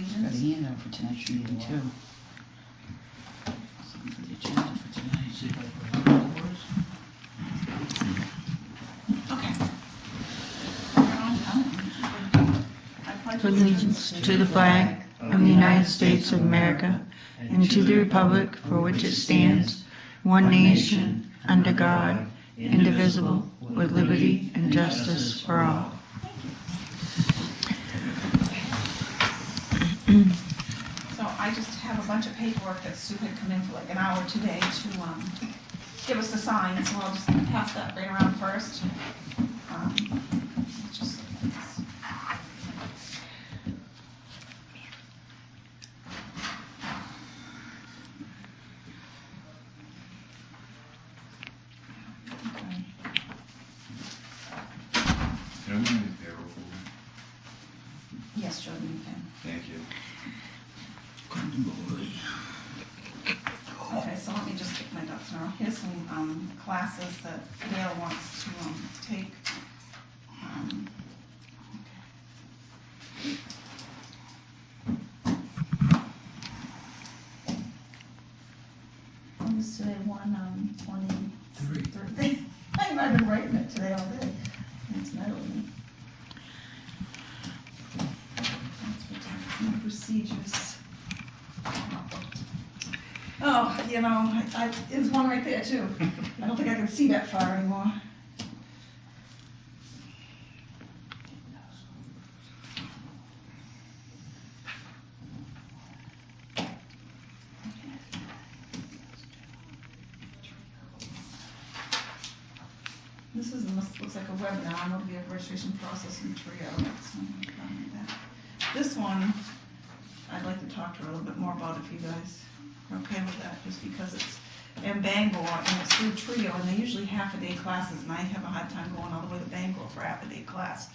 Got a handout for tonight's meeting too. Something for the agenda for tonight. See if I can remember the words. Allegiance to the flag of the United States of America and to the republic for which it stands, one nation, under God, indivisible, with liberty and justice for all. So I just have a bunch of paperwork that Sue had come in for like an hour today to give us to sign, so I'll just pass that right around first. Just like this. Okay. Can I run the payroll folder? Yes, Jordan, you can. Thank you. Okay, so let me just get my ducks in a row. Here's some classes that Dale wants to take. What is today, 1/23? I've been writing it today all day. It's meddling. Procedures. Oh, you know, there's one right there too. I don't think I can see that far anymore. This looks like a webinar on the registration process in Trio. This one, I'd like to talk to her a little bit more about if you guys are okay with that, just because it's in Bangor and it's through Trio, and they're usually half-a-day classes, and I have a hard time going all the way to Bangor for a half-a-day class.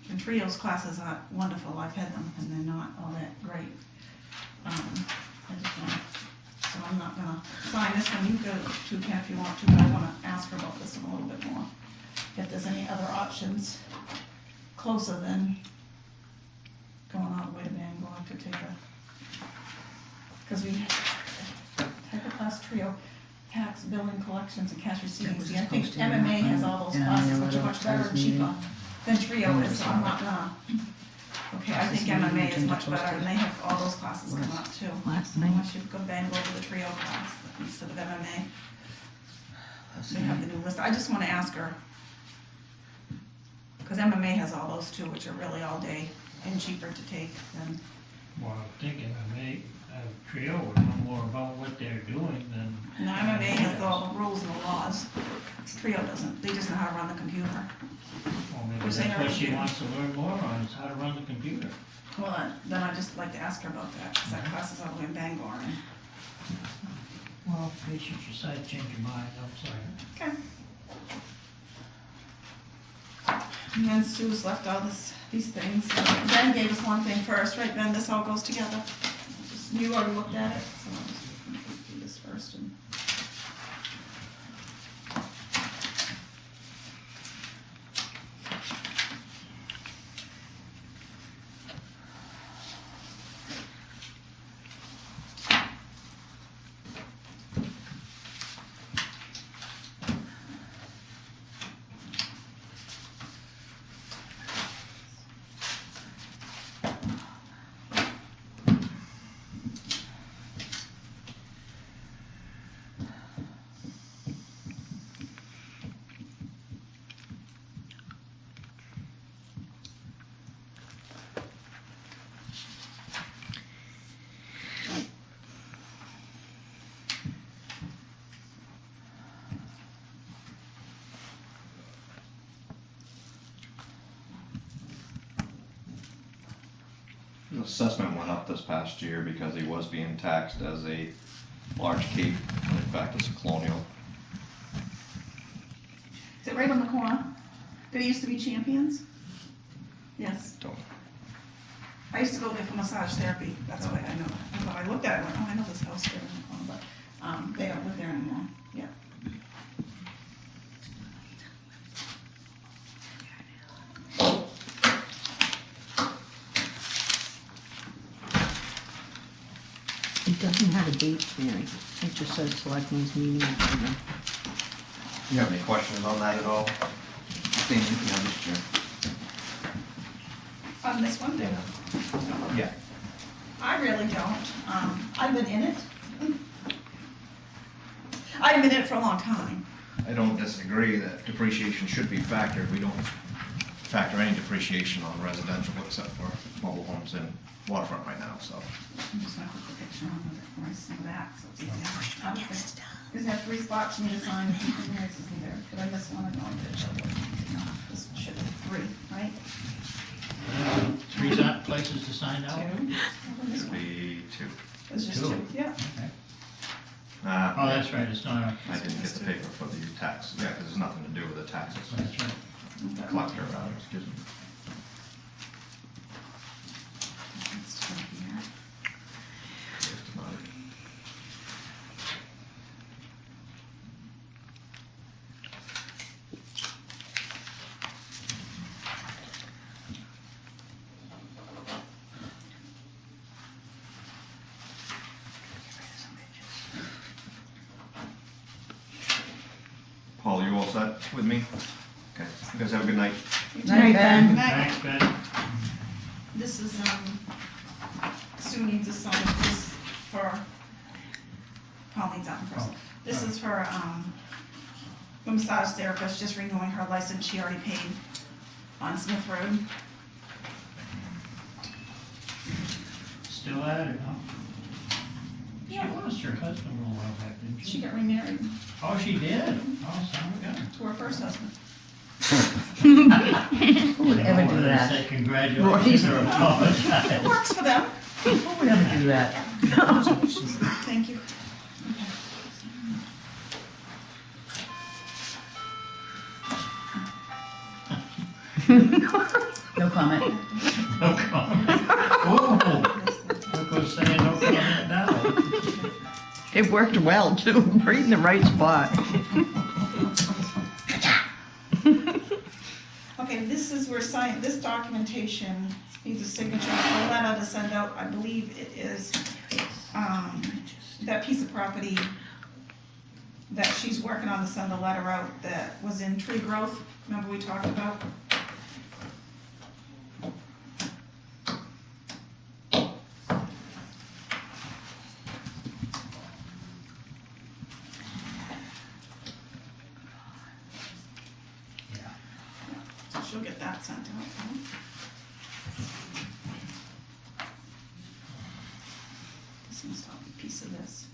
And Trio's classes aren't wonderful, I've had them, and they're not all that great. So I'm not gonna sign this one, you go to Ken if you want to, but I wanna ask her about this one a little bit more. If there's any other options closer than going all the way to Bangor to take a, because we take a class Trio, tax, billing, collections, and cash receiving. See, I think MMA has all those classes, which are much better and cheaper than Trio is, so I'm not gonna. Okay, I think MMA is much better, and they have all those classes come up too. Unless you go Bangor to the Trio class instead of MMA. They have the new list. I just wanna ask her, because MMA has all those too, which are really all day and cheaper to take than. Well, I'm thinking Trio would know more about what they're doing than. No, MMA has all the rules and the laws. Trio doesn't. They just know how to run the computer. Well, maybe Which that's they what already she do. wants to learn more on, is how to run the computer. Well, then I'd just like to ask her about that, because that class is all the way in Bangor. And... Well, in case you decide to change your mind, I'm sorry. Okay. And then Sue's left all these things. Ben gave us one thing first, right, Ben? This all goes together. You already looked at it, so I'll just do this first. And... The assessment went up this past year because he was being taxed as a large cape, when in fact it's a colonial. Is it right on the corner? Did it used to be Champions? Yes. Don't. I used to go there for massage therapy. That's why I know. I thought I looked at it and went, oh, I know this house there in the corner, but they don't live there anymore. Yeah. doesn't have a date, Mary. It just says Selectmen's meeting. You have any questions on that at all? Same, yeah, Mr. Chair. On this one, Yeah. I really don't. I've been in it. I've been in it for a long time. I don't disagree that depreciation should be factored. We don't factor any depreciation on residential except for mobile homes and waterfront right now, so. I'm just gonna put the picture on with it for us in the back, so it's easier. Does it have 3 spots for me to sign? Where is this in there? Did I miss one? I know I did. No, this should be 3, right? 3 places to sign out? 2. How about this Should one? be 2. It's just 2. 2, yeah. Oh, that's right, it's not a, I didn't get the paper for the tax, yeah, because there's nothing to do with the taxes. that's right. Okay. Collector, excuse me. It's 2 here. Just about it. Paul, you all set with me? Okay, you guys have a good night. Night, Ben. Good night. Thanks, Ben. This is, Sue needs a sign this for, Paul needs that in person. This is for, a massage therapist, just renewing her license, she already paid on Smith Road. Still at it, huh? She Yeah. lost her husband a little while back, didn't She she? got remarried Oh, she did? Oh, son of a gun. to her first husband. Who would ever do Say that? congratulations or apologize. It works for them. Who would ever do that? Thank you. No comment. No comment. Oh, look what's saying no comment now. It worked well, too, right in the right spot. Okay, this is where this documentation needs a signature, a letter to send out, I believe it is, that piece of property that she's working on to send the letter out that was in tree growth, remember we talked about? So she'll get that sent out. This one's a piece of this.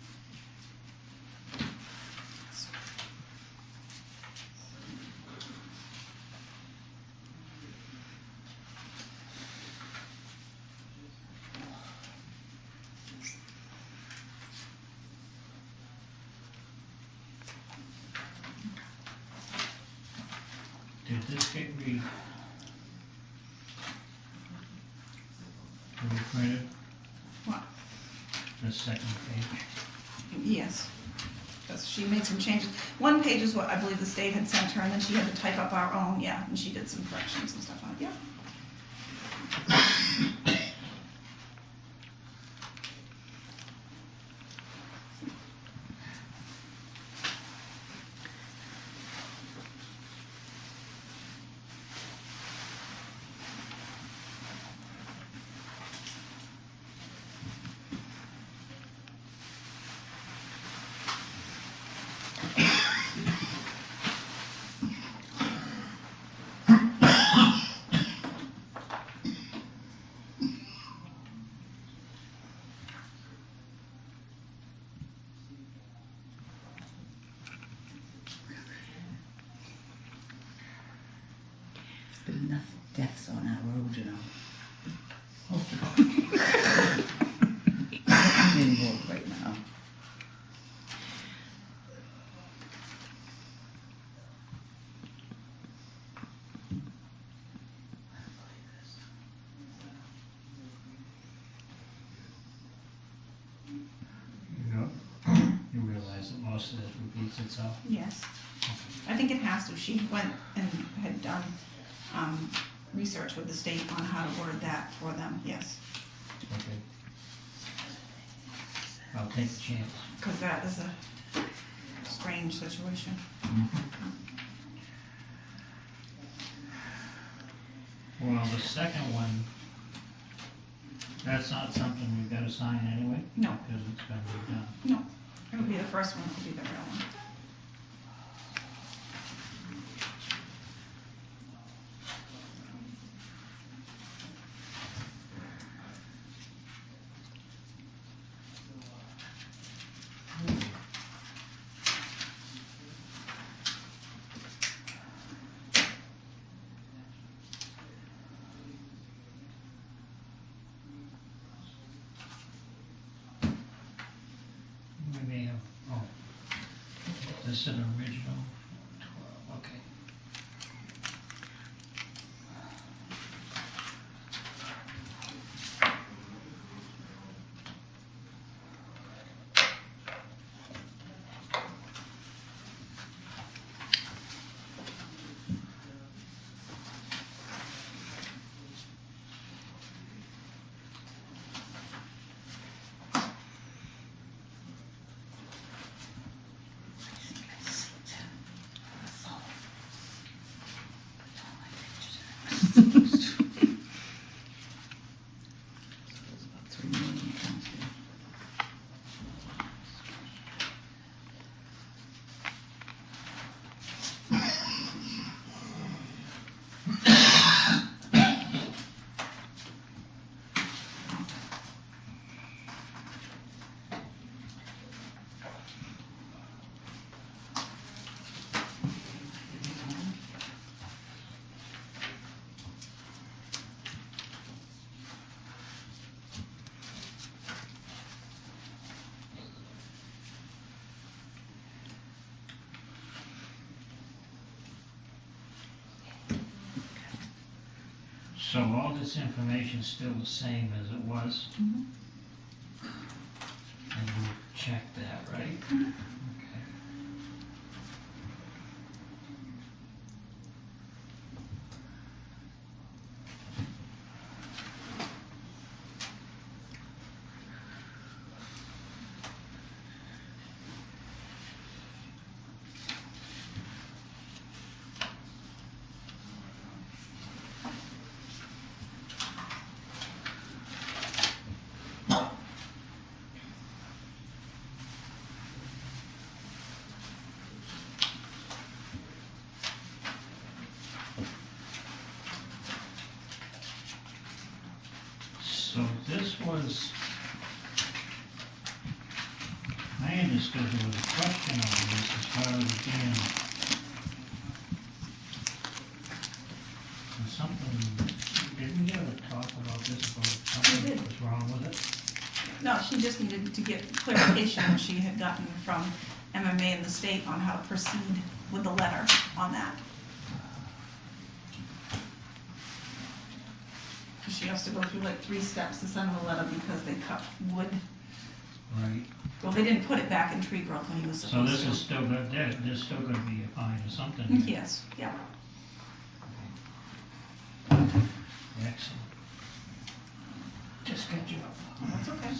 Did this get reprinted? What? The second page? Yes, because she made some changes. One page is what I believe the state had sent her, and then she had to type up our own, yeah, and she did some corrections and stuff on it, yeah. There's enough deaths on our road, you know. I'm involved right now. You realize that most of this repeats itself? Yes, I think it has to. She went and had done research with the state on how to word that for them, yes. Okay. I'll take a chance. Because that is a strange situation. Well, the second one, that's not something we've gotta sign anyway? No. Because it's been redone. No, it would be the first one, it would be the real one. We may have, oh, this is an original 12, okay. So all this information's still the same as it was? Mhm. And you checked that, right? Okay. So this was, I understood there was a question on this as far as being something, didn't we ever talk about this, about something We did. that was wrong with it? No, she just needed to get clarification that she had gotten from MMA and the state on how to proceed with the letter on that. Because she has to go through like 3 steps to send the letter because they cut wood. Right. Well, they didn't put it back in tree growth when he was So supposed this to. is still good, there's still gonna be a fine or something? Yes, yeah. Excellent. Just got you up. That's okay.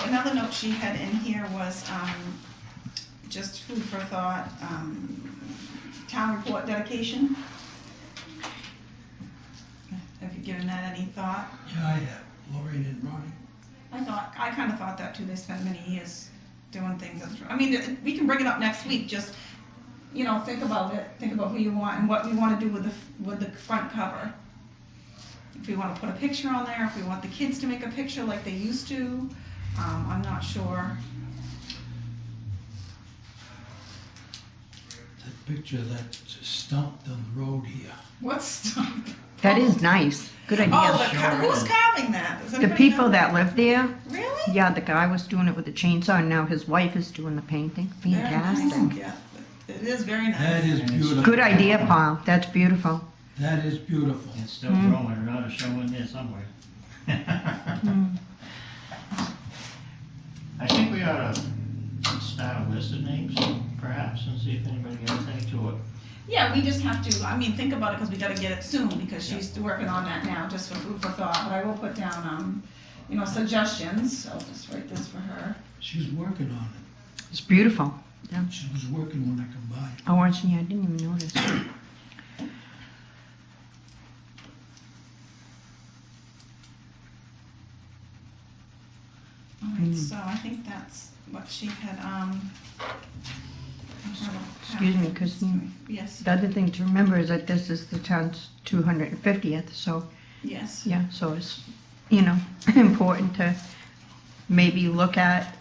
another note she had in here was, just food for thought, town report dedication. Have you given that any thought? Yeah, I have. Lorraine and Ronnie. I kinda thought that too, they spent many years doing things, I mean, we can bring it up next week, just, think about it, think about who you want and what we wanna do with the front cover. If we wanna put a picture on there, if we want the kids to make a picture like they used to, I'm not sure. That picture of that stump on the road here. What's, That is nice. Good idea. who's carving that? Does The anybody people know? that live there, Really? yeah, the guy was doing it with a chainsaw, and now his wife is doing the painting. Very nice, Fantastic. yeah, it is very nice. That is beautiful. Good idea, Paul. That's beautiful. That is beautiful. It's still growing, it ought to show in there somewhere. Mm. I think we ought to start a list of names, perhaps, and see if anybody has anything to it. Yeah, we just have to, think about it, because we gotta get it soon, because she's working on that now, just for food for thought, but I will put down, suggestions, I'll just write this for her. She's working on It's beautiful. it. She was working when I come by. Oh, I didn't even notice. Alright, so I think that's what she had, Excuse me, Christine. Yes, The other thing to remember is that this is the town's 250th, so, yes, yeah, so it's, important to maybe look at,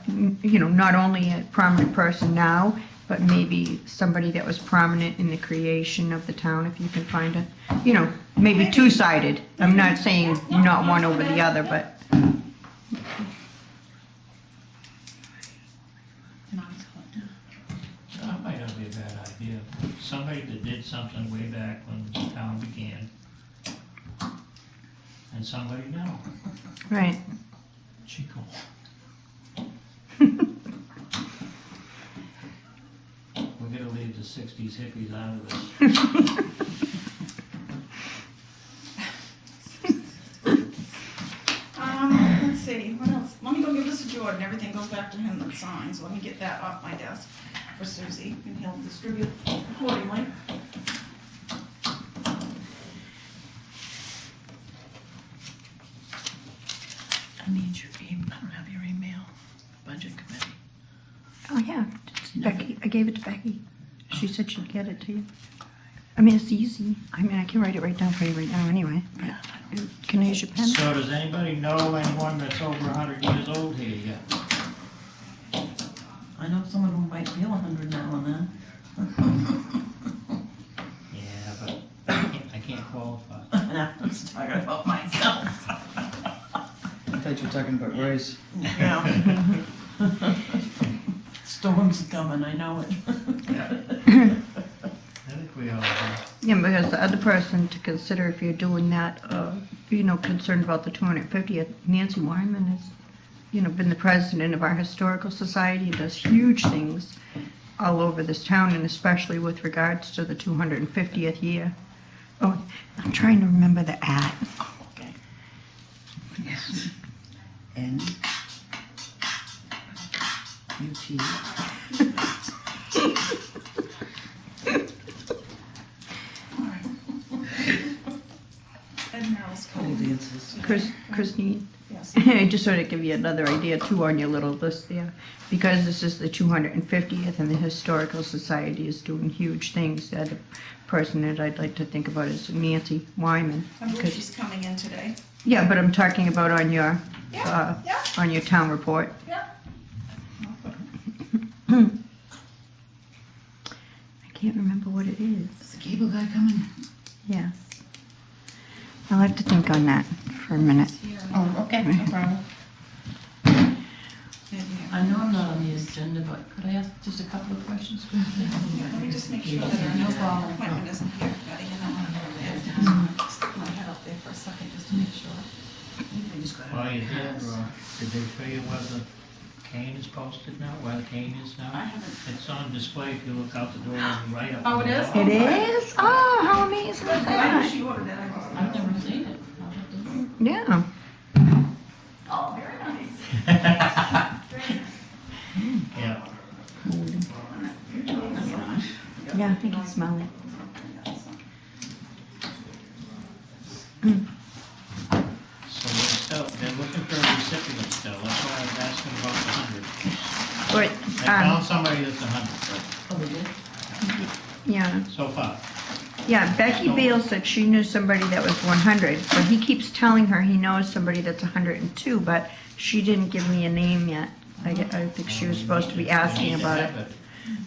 not only a prominent person now, but maybe somebody that was prominent in the creation of the town, if you can find it. Maybe two-sided. I'm not saying not one over the other, but, That might not be a bad idea. Somebody that did something way back when the town began. And somebody now. right. Chico. We're gonna leave the 60s hippies out of this. Let's see, what else? Let me go give this to Jordan, everything goes back to him that signs, let me get that off my desk for Susie, and he'll distribute accordingly. I need your email, I don't have your email, budget committee. Oh, yeah, it's Becky, I gave it to Becky. She said she'd get it to you. I mean, it's easy. I can write it right down for you right now anyway. Yeah, Can I use your pen? So does anybody know anyone that's over 100 years old here yet? I know someone who might feel 100 now and then. Yeah, but I can't qualify. And I'm just talking about myself. I thought you were talking about Roy's. Yeah. Storm's coming, I know it. I think we all do. Yeah, because the other person to consider if you're doing that, concerned about the 250th, Nancy Wyman has, been the president of our historical society and does huge things all over this town, and especially with regards to the 250th year. Oh, I'm trying to remember the at. Okay. N UT. And Merrill's Old coming. answers. Christine, Yes. I just sort of give you another idea too on your little list there. Because this is the 250th and the Historical Society is doing huge things, the other person that I'd like to think about is Nancy Wyman. I believe Because- she's coming in today. Yeah, but I'm talking about on your, Yeah, yeah, on your town report. yeah. I can't remember what it is. Is the cable guy coming? Yes. I'll have to think on that for a minute. Here. Oh, okay, no problem. And here. I know I'm not on the agenda, but could I ask just a couple of questions? Let me just make sure that our No problem. appointment isn't here. Gotta get on. Stick my head up there for a second just to make sure. I just got While it. you're there, did they show you where the cane is posted now, where the cane is I now? haven't. It's on display if you look out the door and right up. Oh, on it the is? wall. It is? Oh, how amazing is I know that? she ordered it. I wasn't. I've never seen it. I'll have to- Yeah. Oh, very nice. Yeah. Yeah, I think it's smelly. So they're looking for a recipient still, that's why I was asking about the 100. But, I found somebody that's 100, yeah, but so far. yeah, Becky Beal said she knew somebody that was 100, but he keeps telling her he knows somebody that's 102, but she didn't give me a name yet. I think she was supposed to be asking about it.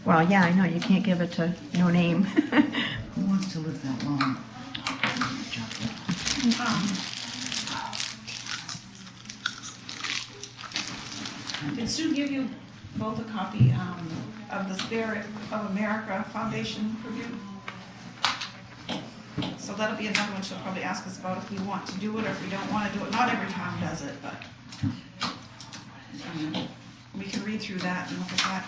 Well, yeah, I know, you can't give it to no name. Who wants to live that long? Did Sue give you both a copy of the Spirit of America Foundation review? So that'll be another one she'll probably ask us about if we want to do it or if we don't want to do it. Not every town does it, but we can read through that and look at that.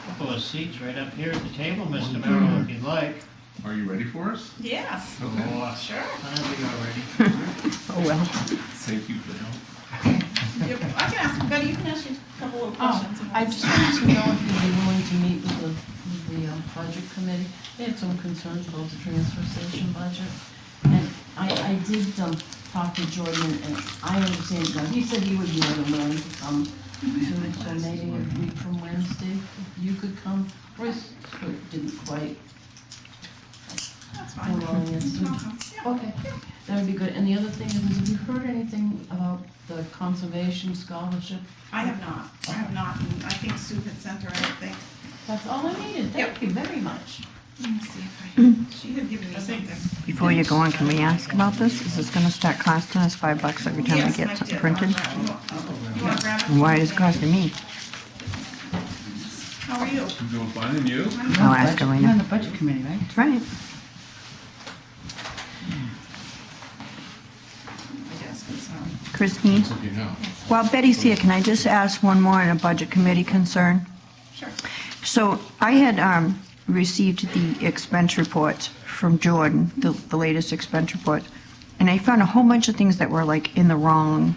Couple of seats right up here at the table, Mr. Merrill, if you'd like. Are you ready for us? Yes, Oh, sure. whenever you're ready. Oh, well. Thank you for the help. I can ask, Betty, you can ask you a couple of questions. I just wanted to know if you'd be willing to meet with the budget committee. They had some concerns about the transfer station budget. And I did talk to Jordan, and I understand, now, he said he would be more than willing to come to it, so maybe a week from Wednesday, if you could come. Royce didn't quite. That's fine. Well, yes. Yeah. Okay, that would be good. And the other thing is, have you heard anything about the conservation scholarship? I have not, and I think Sue had sent her, I don't think. That's all I needed. Thank you very much. Let me see if she had given me something. Before you go on, can we ask about this? Is this gonna start costing us $5 every time we Yes, get Mike something did. printed? You want to grab it? And why is it costing me? How are you? I'm doing fine, and you? I'll ask her right You're on now. the budget committee, right? That's right. My desk, I'm sorry. Christine? If you know. While Betty's here, can I just ask one more on a budget committee concern? Sure. So I had received the expense reports from Jordan, the latest expense report, and I found a whole bunch of things that were like in the wrong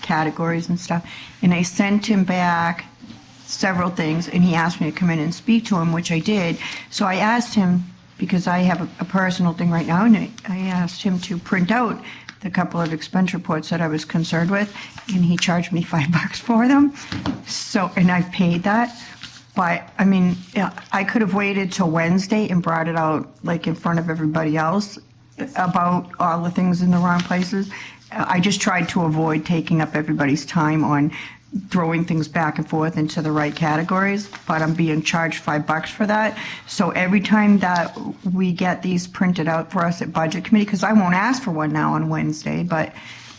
categories and stuff. And I sent him back several things, and he asked me to come in and speak to him, which I did. So I asked him, because I have a personal thing right now, and I asked him to print out the couple of expense reports that I was concerned with, and he charged me $5 for them. So, and I've paid that. But, I mean, yeah, I could have waited till Wednesday and brought it out, like, in front of everybody else about all the things in the wrong places. I just tried to avoid taking up everybody's time on throwing things back and forth into the right categories, but I'm being charged $5 for that. So every time that we get these printed out for us at Budget Committee, because I won't ask for one now on Wednesday, but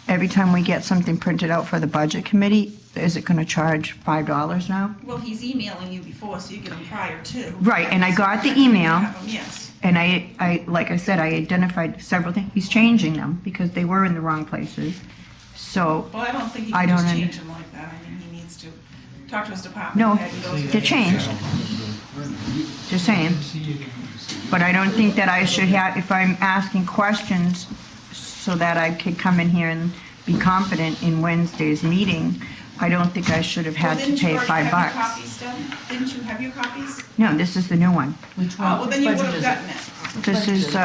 every time we get something printed out for the Budget Committee, is it going to charge $5 now? Well, he's emailing you before, so you get them prior to. Right, and I got the email. Have 'em, yes. And I, like I said, I identified several things. He's changing them because they were in the wrong places. So, Well, I don't think he I can don't just under- change them like that. I mean, he needs to talk to his department No, head and go through they're the- changed. Just saying. But I don't think that I should have, if I'm asking questions so that I could come in here and be confident in Wednesday's meeting, I don't think I should have had Well, to didn't you pay already have your $5. copies done? Didn't you have your copies? No, this is the new one. Which Oh, one? well, Which then you would budget have is gotten it? it. This is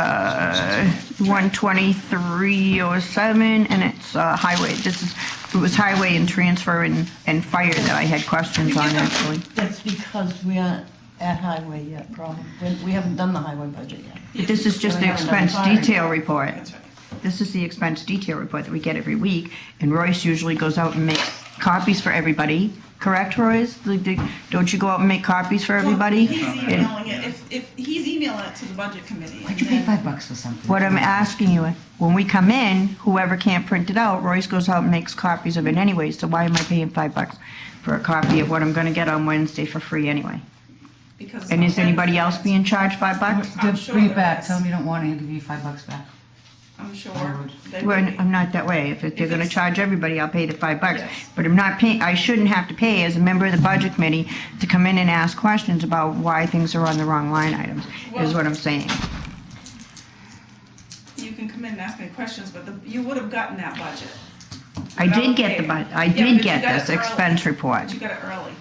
12307, and it's highway. It was highway and transfer and fire that I had questions on, actually. That's because we aren't at highway yet, probably. We haven't done the highway budget yet. But this is just the We haven't done expense fire. detail report. That's right. This is the expense detail report that we get every week, and Royce usually goes out and makes copies for everybody. Correct, Royce? Don't you go out and make copies for everybody? Well, he's And emailing it. If he's emailing it to the budget committee. Why'd and you pay then- $5 for something? what I'm asking you, when we come in, whoever can't print it out, Royce goes out and makes copies of it anyway, so why am I paying $5 for a copy of what I'm gonna get on Wednesday for free anyway? Because it's And not is anybody Wednesday. else being charged $5? I'm Just sure bring it there back, is. tell them you don't want it, he'll give you $5 back. I'm sure Well, they would be. I'm not that way. If they're If gonna it's- charge everybody, I'll pay the $5. Yes. But I'm not paying, I shouldn't have to pay as a member of the budget committee to come in and ask questions about why things are on the wrong line items, is Well- what I'm saying. You can come in and ask me questions, but you would have gotten that budget. I did get the I Yeah, but did you get got this it early. expense report. But you got it early.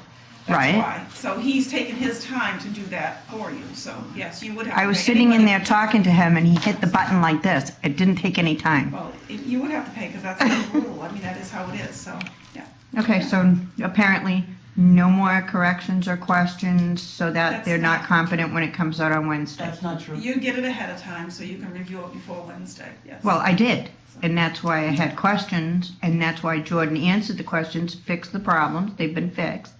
Right. That's why. So he's taken his time to do that for you, so yes, you would have to I was pay. sitting in Anybody- there talking to him and he hit the button like this. It didn't take any time. Well, you would have to pay, because that's the rule. I mean, that is how it is, so, yeah. Okay, so apparently no more corrections or questions so that That's they're not not- confident when it comes out on Wednesday. That's not true. You get it ahead of time, so you can review it before Wednesday, yes. Well, I did, and that's why I had questions, and that's why Jordan answered the questions, fixed the problems, they've been fixed.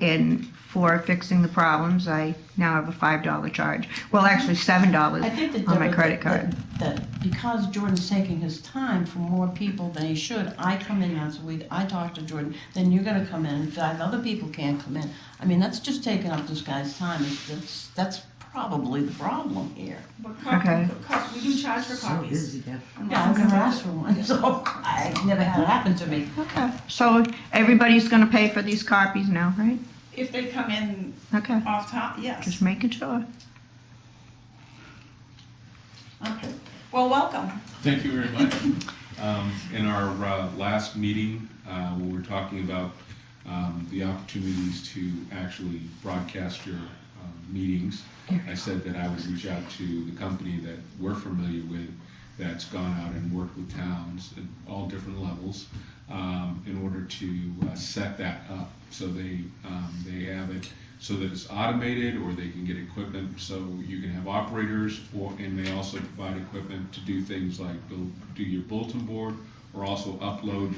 And for fixing the problems, I now have a $5 charge. Well, actually $7 I think that on my Deborah, credit card. that because Jordan's taking his time for more people than he should, I come in once a week, I talk to Jordan, then you're gonna come in, 5 other people can't come in. I mean, that's just taking up this guy's time, that's probably the problem here. But Okay. we do charge for copies. Yeah, I've never asked for one, so I never had it happen to me. Okay, so everybody's gonna pay for these copies now, right? If they come in Okay, off top, yes. just making sure. Okay. Well, welcome. Thank you very much. In our last meeting, when we were talking about the opportunities to actually broadcast your meetings, I said that I would reach out to the company that we're familiar with that's gone out and worked with towns at all different levels in order to set that up so they have it so that it's automated, or they can get equipment so you can have operators, and they also provide equipment to do things like do your bulletin board, or also upload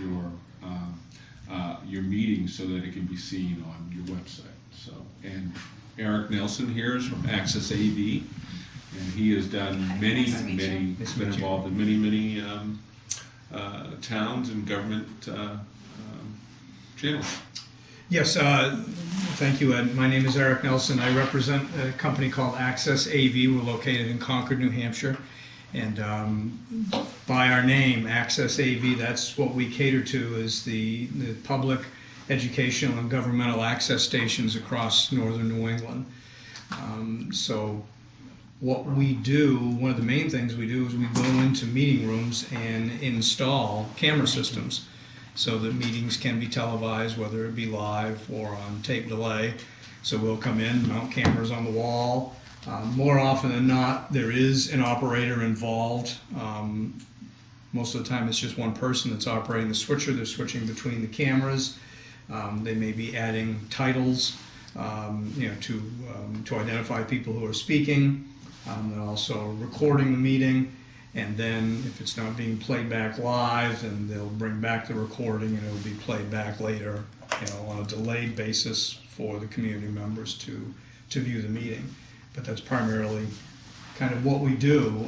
your meetings so that it can be seen on your website. So, and Eric Nelson here is from Access AV, and he has done many, Nice to meet you. many, he's been involved in many towns and government channels. Yes, thank you, Ed. My name is Eric Nelson. I represent a company called Access AV. We're located in Concord, New Hampshire. And by our name, Access AV, that's what we cater to, is the public, educational, and governmental access stations across northern New England. So what we do, one of the main things we do is we go into meeting rooms and install camera systems so that meetings can be televised, whether it be live or on tape delay. So we'll come in, mount cameras on the wall. More often than not, there is an operator involved. Most of the time, it's just one person that's operating the switcher. They're switching between the cameras. They may be adding titles, to identify people who are speaking. They're also recording the meeting. And then if it's not being played back live, then they'll bring back the recording and it'll be played back later, on a delayed basis for the community members to view the meeting. But that's primarily kind of what we do.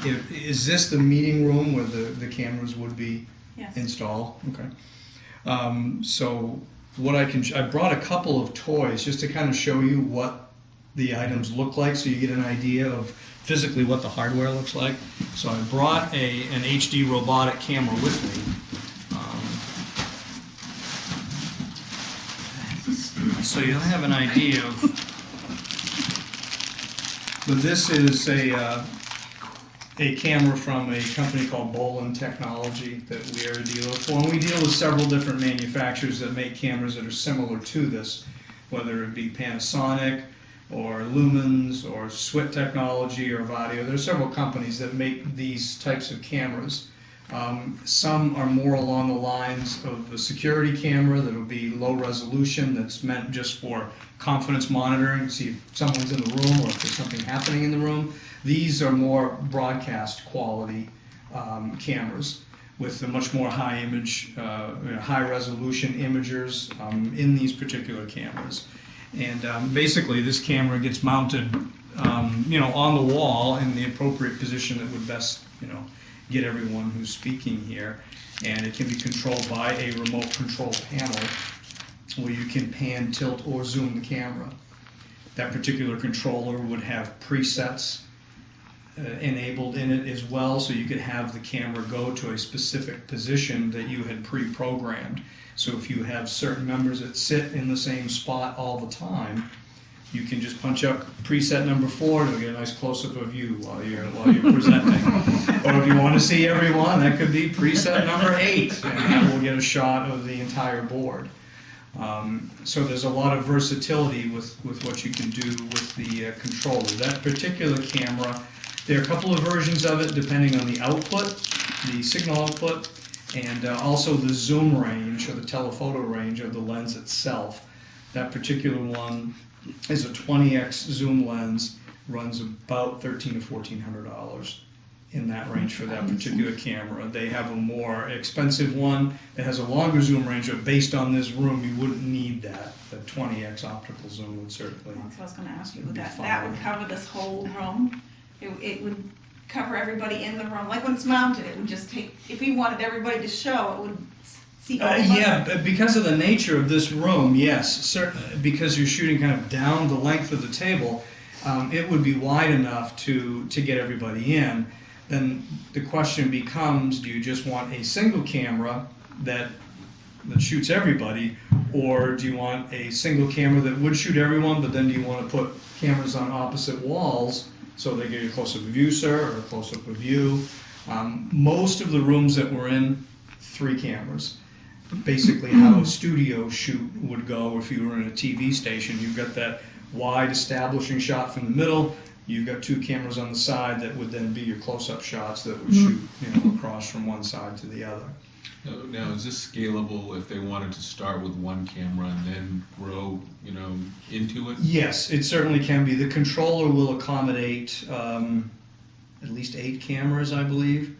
Is this the meeting room where the cameras would be Yes. installed? Okay. So what I brought a couple of toys just to kind of show you what the items look like, so you get an idea of physically what the hardware looks like. So I brought an HD robotic camera with me. So you'll have an idea of. But this is a camera from a company called Bolin Technology that we are a dealer for. And we deal with several different manufacturers that make cameras that are similar to this, whether it be Panasonic or Lumens or Swit Technology or Vadio. There are several companies that make these types of cameras. Some are more along the lines of a security camera that will be low resolution, that's meant just for confidence monitoring, see if someone's in the room or if there's something happening in the room. These are more broadcast quality cameras with a much more high image, high resolution imagers in these particular cameras. And basically this camera gets mounted on the wall in the appropriate position that would best get everyone who's speaking here. And it can be controlled by a remote control panel where you can pan, tilt, or zoom the camera. That particular controller would have presets enabled in it as well, so you could have the camera go to a specific position that you had pre-programmed. So if you have certain members that sit in the same spot all the time, you can just punch up preset number 4 to get a nice close-up of you while you're presenting. Or if you want to see everyone, that could be preset number 8, and that will get a shot of the entire board. So there's a lot of versatility with what you can do with the controller. That particular camera, there are a couple of versions of it depending on the output, the signal output, and also the zoom range or the telephoto range of the lens itself. That particular one is a 20x zoom lens, runs about $1,300 to $1,400 in that range for that particular camera. They have a more expensive one that has a longer zoom range, but based on this room, you wouldn't need that. The 20x optical zoom would certainly. That's what I was gonna ask you, It'd be that would fine. cover this whole room? It would cover everybody in the room, like when it's mounted, it would just take, if we wanted everybody to show, it would see all of us? Yeah, but because of the nature of this room, yes, certainly, because you're shooting kind of down the length of the table, it would be wide enough to get everybody in. Then the question becomes, do you just want a single camera that shoots everybody, or do you want a single camera that would shoot everyone, but then do you want to put cameras on opposite walls so they get a close-up of you, sir, or a close-up of you? Most of the rooms that we're in, 3 cameras. Basically how a studio shoot would go if you were in a TV station. You've got that wide establishing shot from the middle. You've got 2 cameras on the side that would then be your close-up shots that would shoot, across from one side to the other. Now, is this scalable if they wanted to start with one camera and then grow, into it? Yes, it certainly can be. The controller will accommodate at least 8 cameras, I believe.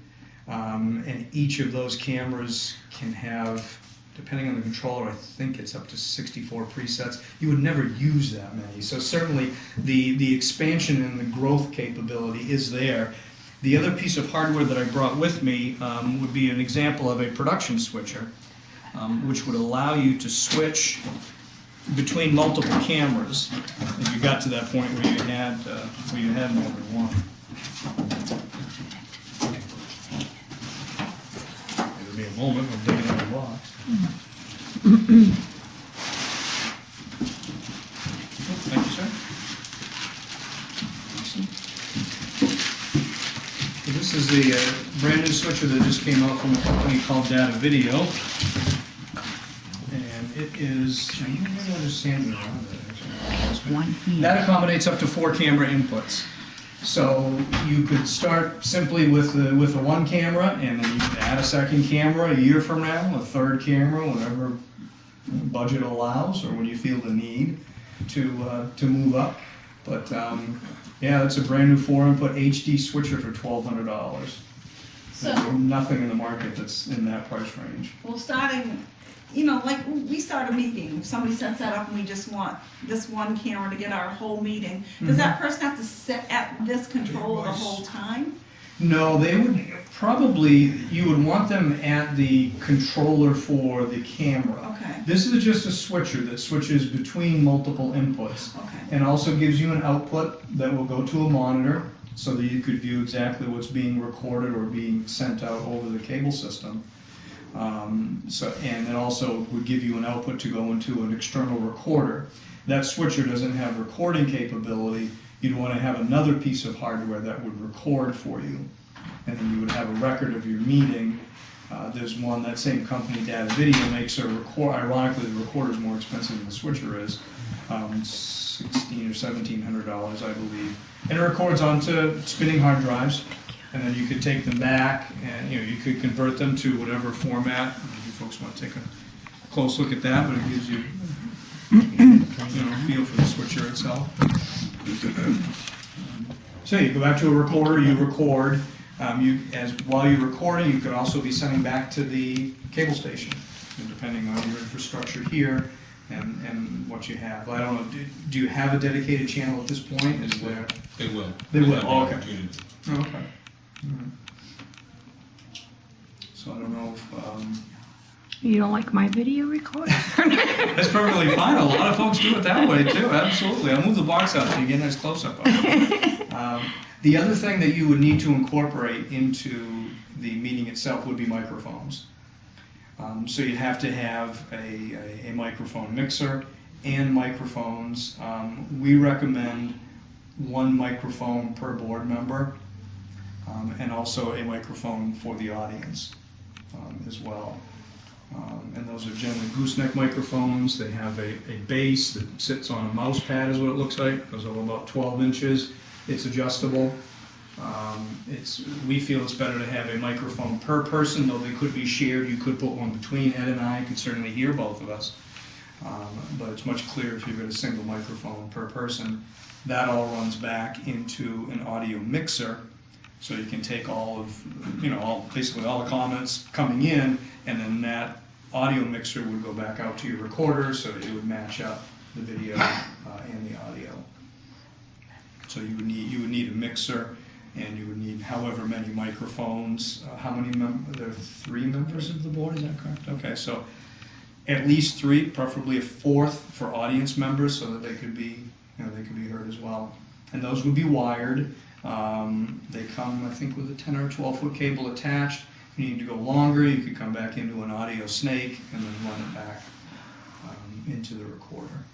And each of those cameras can have, depending on the controller, I think it's up to 64 presets. You would never use that many. So certainly the expansion and the growth capability is there. The other piece of hardware that I brought with me would be an example of a production switcher, which would allow you to switch between multiple cameras if you got to that point where you had more than one. There'll be a moment of digging out the box. Thank you, sir. So this is the brand new switcher that just came out from a company called Data Video. And it is, maybe I'll just stand it around it, actually. One here. That accommodates up to 4 camera inputs. So you could start simply with the one camera, and then you could add a second camera a year from now, a third camera, whatever budget allows, or when you feel the need to move up. But yeah, it's a brand new 4-input HD switcher for $1,200. So- There's nothing in the market that's in that price range. Well, starting, like we start a meeting, if somebody sets that up and we just want this one camera to get our whole meeting, does that person have to sit at this controller the whole time? No, they would probably, you would want them at the controller for the camera. Okay, This is just a switcher that switches between multiple inputs okay. and also gives you an output that will go to a monitor so that you could view exactly what's being recorded or being sent out over the cable system. And it also would give you an output to go into an external recorder. That switcher doesn't have recording capability. You'd want to have another piece of hardware that would record for you. And then you would have a record of your meeting. There's one, that same company, Data Video, makes a record. Ironically, the recorder is more expensive than the switcher is. $1,600 or $1,700, I believe. And it records onto spinning hard drives. And then you could take them back and you could convert them to whatever format. You folks want to take a close look at that, but it gives you a feel for the switcher itself. So you go back to a recorder, you record. While you're recording, you could also be sending back to the cable station, depending on your infrastructure here and what you have. I don't know, do you have a dedicated channel at this point? Is there? They will. They will, have the okay. opportunity. Okay. So I don't know if You don't like my video recorder? That's perfectly fine. A lot of folks do it that way too, absolutely. I'll move the box out so you get a nice close-up of it. The other thing that you would need to incorporate into the meeting itself would be microphones. So you'd have to have a microphone mixer and microphones. We recommend one microphone per board member, and also a microphone for the audience as well. And those are generally gooseneck microphones. They have a base that sits on a mouse pad is what it looks like. It goes over about 12 inches. It's adjustable. We feel it's better to have a microphone per person, though they could be shared. You could put one between Ed and I. You could certainly hear both of us. But it's much clearer if you've got a single microphone per person. That all runs back into an audio mixer. So you can take all of, basically all the comments coming in, and then that audio mixer would go back out to your recorder, so it would match up the video and the audio. So you would need a mixer, and you would need however many microphones. How many there are 3 members of the board, is that correct? Okay, so at least 3, preferably a 4th for audience members, so that they could be heard as well. And those would be wired. They come, I think, with a 10 or 12-foot cable attached. If you need to go longer, you could come back into an audio snake and then run it back into the recorder.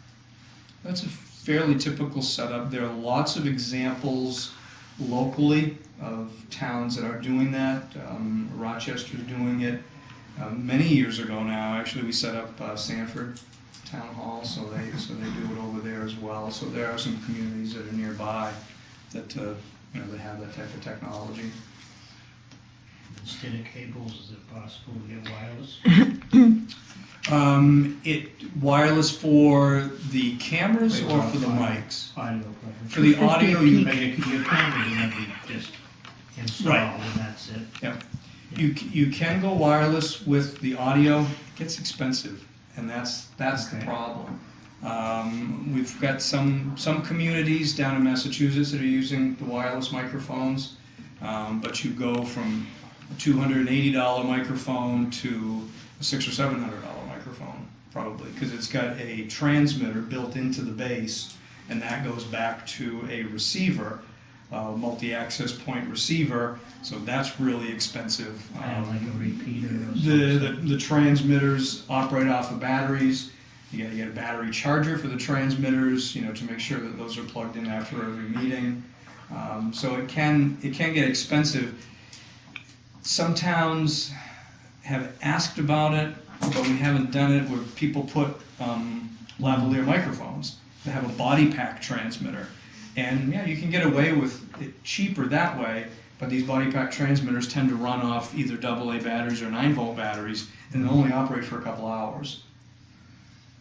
That's a fairly typical setup. There are lots of examples locally of towns that are doing that. Rochester's doing it. Many years ago now, actually, we set up Sanford Town Hall, so they do it over there as well. So there are some communities that are nearby that that have that type of technology. Instead of cables, is it possible to get wireless? Wireless for the cameras or for the mics? Audio. For the audio, you But your camera would be just installed and that's it. Yep. You can go wireless with the audio. It gets expensive, and that's the problem. We've got some communities down in Massachusetts that are using the wireless microphones, but you go from a $280 microphone to a $600 or $700 microphone, probably, because it's got a transmitter built into the base, and that goes back to a receiver, multi-access point receiver, so that's really expensive. Kind of like a repeater or something. The transmitters operate off of batteries. You gotta get a battery charger for the transmitters, to make sure that those are plugged in after every meeting. So it can get expensive. Some towns have asked about it, but we haven't done it where people put lavalier microphones that have a body pack transmitter. And yeah, you can get away with it cheaper that way, but these body pack transmitters tend to run off either AA batteries or 9-volt batteries, and they only operate for a couple hours.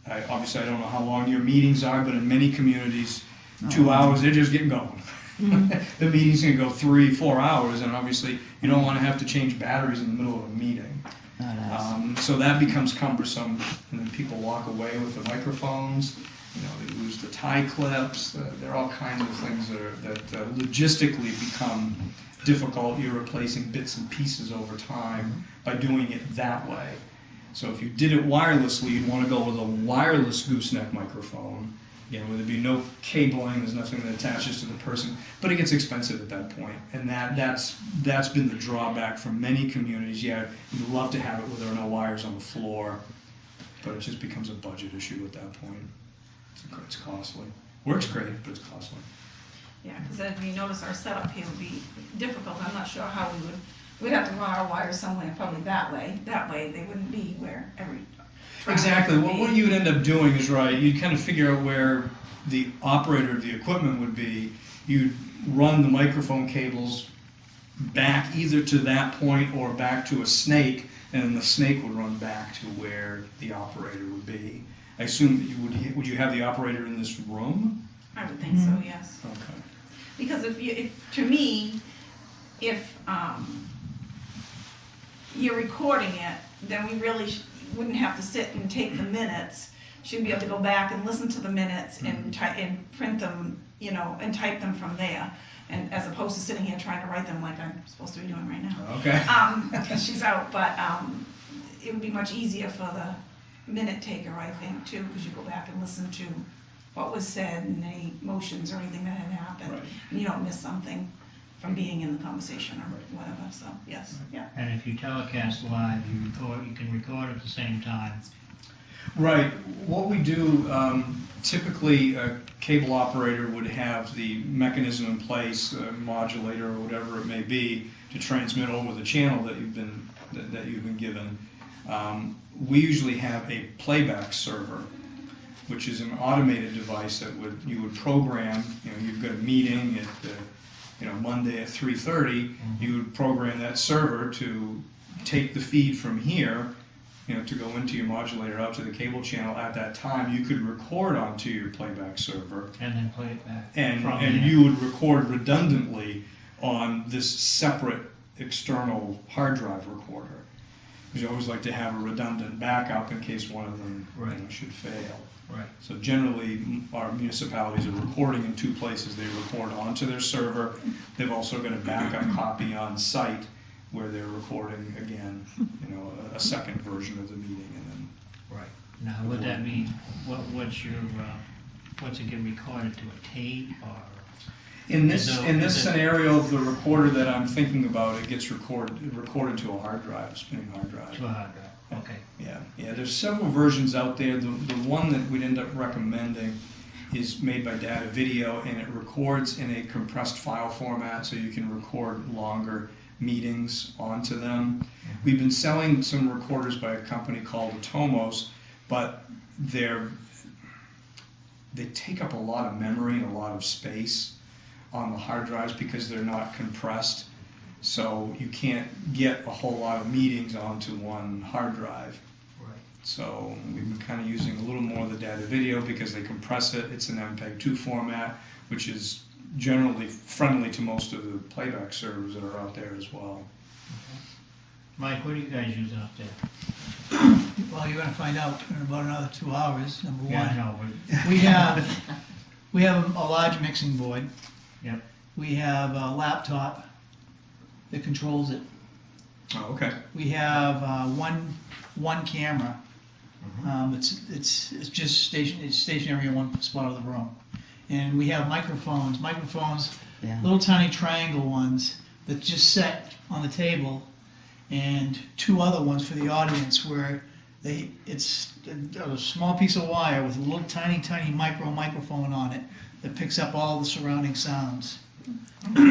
Obviously, I don't know how long your meetings are, but in many communities, 2 hours, they're just getting going. The meeting's going to go 3-4 hours, and obviously, you don't want to have to change batteries in the middle of a meeting. So that becomes cumbersome, and then people walk away with the microphones. They lose the tie clips. There are all kinds of things that logistically become difficult. You're replacing bits and pieces over time by doing it that way. So if you did it wirelessly, you'd want to go with a wireless gooseneck microphone. Again, where there'd be no cabling, there's nothing that attaches to the person, but it gets expensive at that point. And that's been the drawback for many communities. Yeah, you'd love to have it where there are no wires on the floor, but it just becomes a budget issue at that point. It's costly. Works great, but it's costly. Yeah, because if you notice our setup here would be difficult. I'm not sure how we'd have to run our wires somewhere, probably that way. That way they wouldn't be where every Exactly. What you would end up doing is you'd kind of figure out where the operator of the equipment would be. You'd run the microphone cables back either to that point or back to a snake, and then the snake would run back to where the operator would be. I assume that would you have the operator in this room? I would think so, yes. Okay. Because if you're recording it, then we really wouldn't have to sit and take the minutes. She'd be able to go back and listen to the minutes and print them, and type them from there. And as opposed to sitting here trying to write them like I'm supposed to be doing right now. Okay. Because she's out, but it would be much easier for the minute taker, I think, too, because you go back and listen to what was said and any motions or anything that had happened. Right. And you don't miss something from being in the conversation or whatever, so, yes, yeah. And if you telecast live, you can record at the same time. Right, what we do, typically a cable operator would have the mechanism in place, a modulator or whatever it may be, to transmit over the channel that you've been given. We usually have a playback server, which is an automated device that you would program. You've got a meeting at Monday at 3:30. You would program that server to take the feed from here, to go into your modulator out to the cable channel. At that time, you could record onto your playback server, And then play it back. and you would record redundantly on this separate external hard drive recorder. Because you always like to have a redundant backup in case one of them should fail. Right. So generally, our municipalities are recording in two places. They record onto their server. They've also got a backup copy on site where they're recording again, a second version of the meeting, and then. Right. Now, would that mean, what's it get recorded to, a tape or? In this scenario of the recorder that I'm thinking about, it gets recorded to a hard drive, a spinning hard drive. To a hard drive, okay. Yeah, there's several versions out there. The one that we'd end up recommending is made by Data Video, and it records in a compressed file format, so you can record longer meetings onto them. We've been selling some recorders by a company called Atomos, but they take up a lot of memory and a lot of space on the hard drives because they're not compressed. So you can't get a whole lot of meetings onto one hard drive. Right. So we've been kind of using a little more of the Data Video because they compress it. It's an MPEG-2 format, which is generally friendly to most of the playback servers that are out there as well. Mike, what do you guys use out there? Well, you're gonna find out in about another 2 hours, number one. Yeah, no, We have a large mixing board. Yep. We have a laptop that controls it. Oh, okay. We have one camera. It's just stationary in one spot of the room. And we have microphones, Yeah. little tiny triangle ones that just set on the table, and two other ones for the audience where it's a small piece of wire with a little tiny microphone on it that picks up all the surrounding sounds.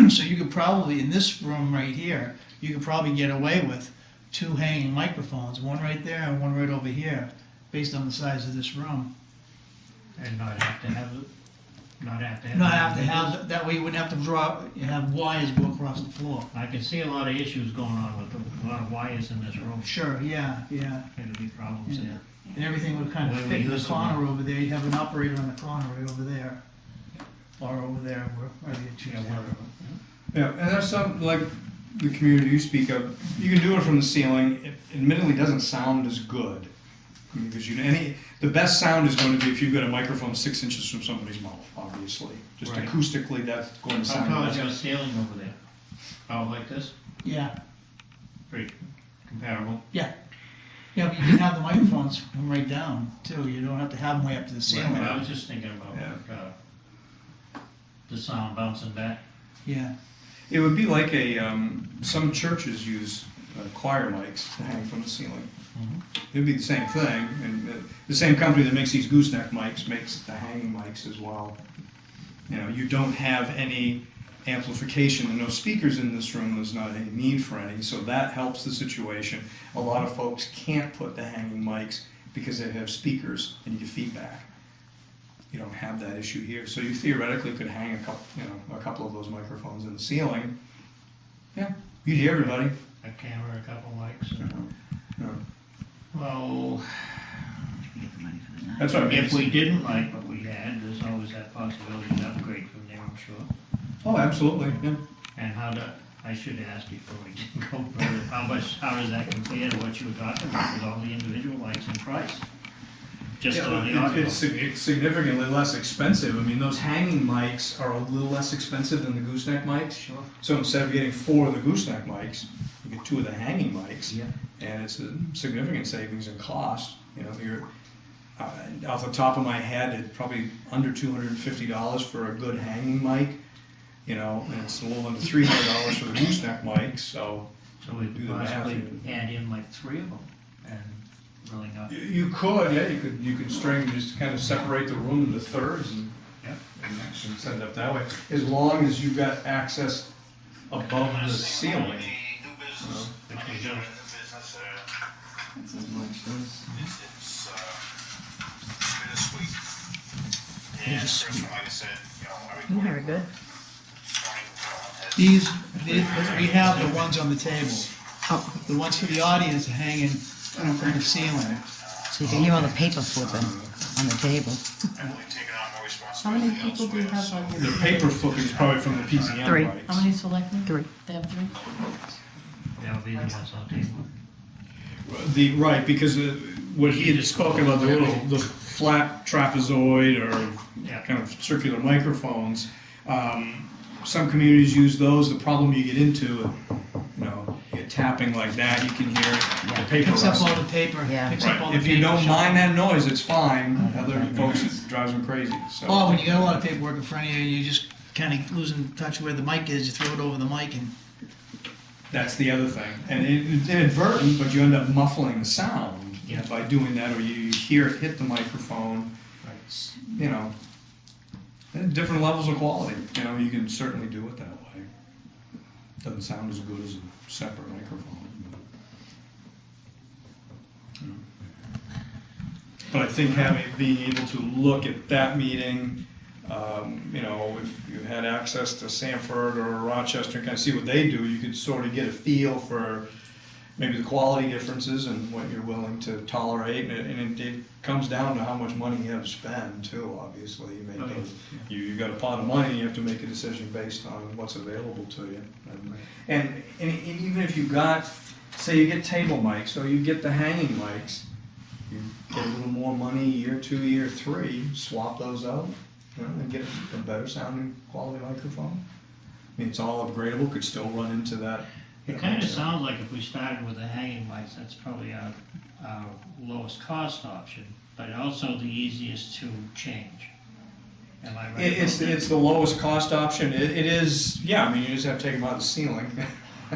So you could probably, in this room right here, you could probably get away with two hanging microphones, one right there and one right over here, based on the size of this room. And not have to have That way you wouldn't have to have wires go across the floor. I can see a lot of issues going on with a lot of wires in this room. Sure, yeah. There'll be problems there. And everything would kind of Where we fit in the used to corner over there. You'd have an operator in the corner right over there. Or over there, wherever you choose. Yeah, and there's some, like the community you speak of, you can do it from the ceiling. It admittedly doesn't sound as good. Because the best sound is going to be if you've got a microphone 6 inches from somebody's mouth, obviously. Just Right. acoustically, that's going to How sound tall is best. your ceiling over there? Oh, like this? Yeah. Pretty comparable. Yeah, but you can have the microphones come right down too. You don't have to have them way up to the ceiling. Well, I was just thinking about the sound bouncing back. Yeah. It would be like some churches use choir mics to hang from the ceiling. It'd be the same thing, and the same company that makes these gooseneck mics makes the hanging mics as well. You don't have any amplification and no speakers in this room. There's not any need for any, so that helps the situation. A lot of folks can't put the hanging mics because they have speakers and you get feedback. You don't have that issue here, so you theoretically could hang a couple of those microphones in the ceiling. Yeah, you'd hear everybody. A camera, a couple mics. Yeah. Well, That's what I mean. if we didn't like what we had, there's always that possibility to upgrade from there, I'm sure. Oh, absolutely. Yeah. And I should ask you before we didn't go further, how does that compare to what you were talking about with all the individual lights and price? just Yeah, on the audio. it's significantly less expensive. I mean, those hanging mics are a little less expensive than the gooseneck mics. Sure. So instead of getting 4 of the gooseneck mics, you get 2 of the hanging mics. Yeah. And it's a significant savings in cost. You know, you're, off the top of my head, it's probably under $250 for a good hanging mic. You know, and it's a little under $300 for the gooseneck mic, so. So we Do could the math. possibly add in like 3 of them and really not. You could, yeah, you could string, just kind of separate the room into thirds and, Yep. and set it up that way. As long as you've got access above the ceiling. Which we do. That's as much as. It's bittersweet. And first one, like I said, you know, Very good. These, we have the ones on the table. The ones for the audience are hanging from the ceiling. So you can hear all the paper flipping on the table. I've only taken on more How many responsibility people do you have on The your? paper flipping is probably from the PCM 3. mics. How many selectmen? 3. They have 3? That'll be the ones on the table. Right, because what he had spoken about, the flat trapezoid or Yeah. kind of circular microphones, some communities use those. The problem you get into, you know, you're tapping like that, you can hear the paper Picks up all rustle. the paper, Yeah. picks up all Right, the if you paper don't shuffling. mind that noise, it's fine. Other folks, it drives them crazy, so. Or when you got a lot of paperwork in front of you, and you just kind of losing touch where the mic is, you throw it over the mic and. That's the other thing. And it's inadvertent, but you end up muffling the sound Yeah. by doing that, or you hear it hit the microphone, Right. you know. Different levels of quality, you know, you can certainly do it that way. Doesn't sound as good as a separate microphone. But I think being able to look at that meeting, you know, if you had access to Sanford or Rochester and kind of see what they do, you could sort of get a feel for maybe the quality differences and what you're willing to tolerate. And it comes down to how much money you have to spend too, obviously. You got a pot of money, you have to make a decision based on what's available to you. And even if you got, say you get table mics or you get the hanging mics, you get a little more money year 2, year 3, swap those out, you know, and get a better sounding quality microphone. I mean, it's all upgradable, could still run into that. It kind of sounds like if we started with the hanging mics, that's probably our lowest cost option, but also the easiest to change. Am I right? It's the lowest cost option. It is, yeah, I mean, you just have to take them out of the ceiling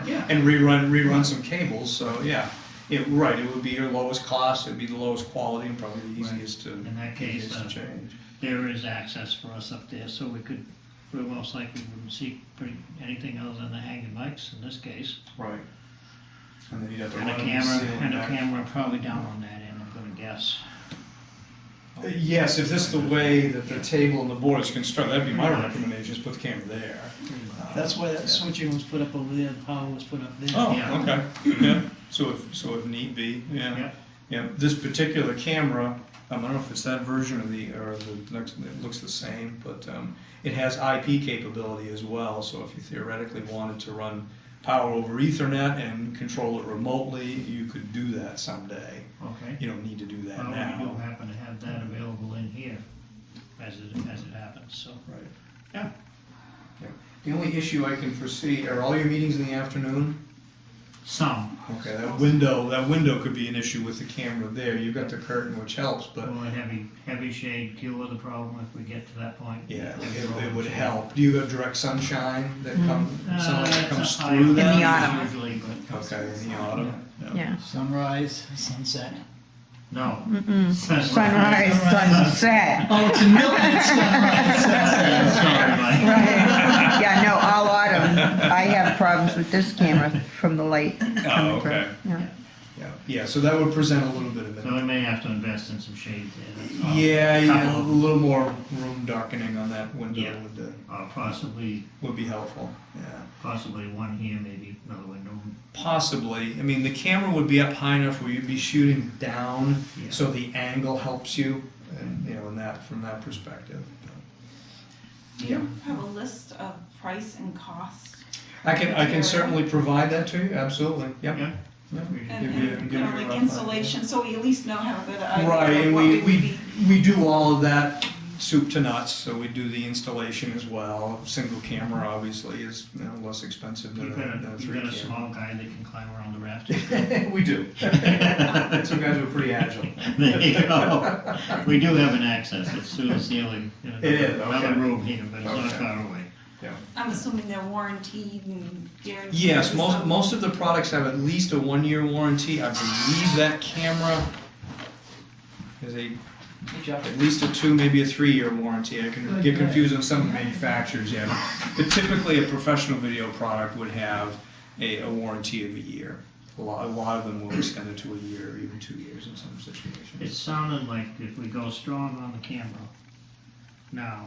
Yeah. and rerun some cables, so yeah. It would be your lowest cost, it'd be the lowest quality and probably the Right. easiest to, In that case, easiest to change. there is access for us up there, so we most likely wouldn't see anything other than the hanging mics in this case. Right. And then you'd have to And a run the camera, ceiling and a back. camera probably down on that end, I'm gonna guess. Yes, if this is the way that the table and the board is constructed, that'd be my recommendation, is put the camera there. That's why that switching was put up over there, the power was put up there. Oh, Yeah. okay, yeah, so if need be, yeah. Yeah. Yeah, this particular camera, I don't know if it's that version of or the next, it looks the same, but it has IP capability as well, so if you theoretically wanted to run power over Ethernet and control it remotely, you could do that someday. Okay. You don't need to do that Well, we do now. happen to have that available in here as it happens, so. Right. Yeah. Yeah. The only issue I can foresee, are all your meetings in the afternoon? Some, Okay, that window could be an issue with the camera there. You've got the curtain, which helps, but will a heavy shade deal with the problem if we get to that point? yeah, it would help. Do you have direct sunshine that sunlight that comes It's a through In the that? autumn. Usually, but, Okay, in the autumn. Yeah. Sunrise, sunset. no. Sunrise, sunset. Oh, it's in Milton, it's sunrise, sunset. Sorry, Mike. Right. Yeah, no, all autumn. I have problems with this camera from the light Oh, coming through. okay. Yeah. Yeah, so that would present a little bit of So we it. may have to invest in some shade there, that's all. Yeah, Couple a of- little more room darkening on that window Yeah. Possibly would be helpful, yeah. possibly one here, maybe another window. Possibly. I mean, the camera would be up high enough where you'd be shooting down, Yeah. so the angle helps you, and, you know, from that perspective. Do you have a list of price and cost? I can certainly provide that to you, absolutely, yep. Yeah. And like installation, so we at least know how good idea Right, of and what we would be. we do all of that soup to nuts, so we do the installation as well. Single camera obviously is, you know, less expensive than You've a got a three camera. small guy that can climb around the rafters. We do. Two guys are pretty agile. There you go. We do have an access, it's through the ceiling. in It is, another okay. room here, but it's not Okay. far away. I'm assuming they're warranted and guaranteed. Yes, or most something. of the products have at least a 1-year warranty. I believe that camera is at least a 2, maybe a 3-year warranty. I can get confused on some of the manufacturers, yeah. But typically, a professional video product would have a warranty of a year. A lot of them will extend it to a year, or even 2 years in some situations. It sounded like if we go strong on the camera now,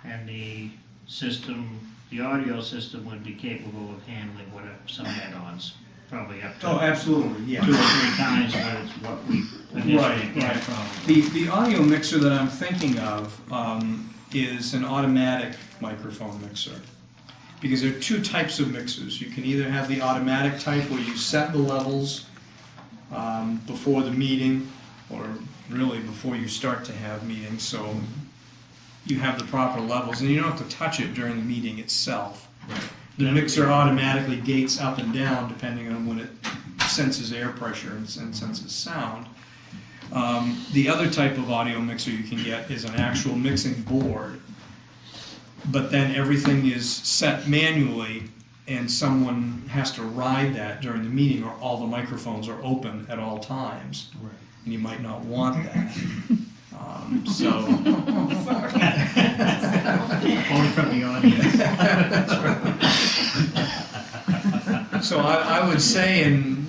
and the system, the audio system would be capable of handling whatever, some add-ons, probably up to Oh, absolutely, yeah. 2 or 3 times what it's, what we initially Right, got right. from. The audio mixer that I'm thinking of is an automatic microphone mixer. Because there are 2 types of mixers. You can either have the automatic type where you set the levels before the meeting, or really before you start to have meetings, so you have the proper levels, and you don't have to touch it during the meeting itself. The mixer automatically gates up and down depending on when it senses air pressure and senses sound. The other type of audio mixer you can get is an actual mixing board, but then everything is set manually and someone has to ride that during the meeting, or all the microphones are open at all times. Right. And you might not want that. So. Only from the audience. So I would say in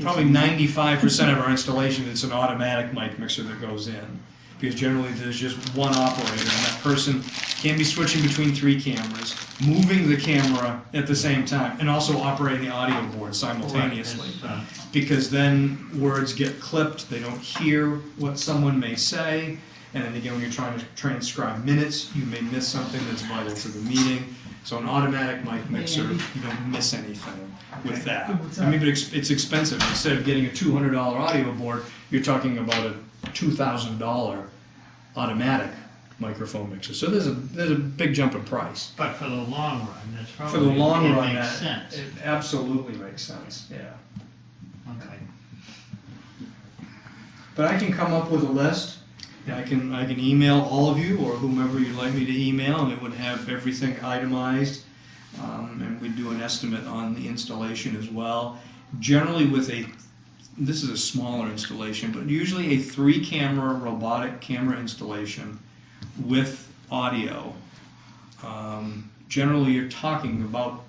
probably 95% of our installation, it's an automatic mic mixer that goes in. Because generally there's just one operator, and that person can be switching between 3 cameras, moving the camera at the same time, and also operating the audio board simultaneously. Because then words get clipped, they don't hear what someone may say, and then again, when you're trying to transcribe minutes, you may miss something that's vital to the meeting. So an automatic mic mixer, you don't miss anything with that. I mean, but it's expensive. Instead of getting a $200 audio board, you're talking about a $2,000 automatic microphone mixer. So there's a big jump in price. But for the long run, that's probably, For the long it run, makes sense. it absolutely makes sense, yeah. Okay. But I can come up with a list. I can email all of you or whomever you'd like me to email, and it would have everything itemized. And we'd do an estimate on the installation as well. Generally this is a smaller installation, but usually a 3-camera robotic camera installation with audio. Generally you're talking about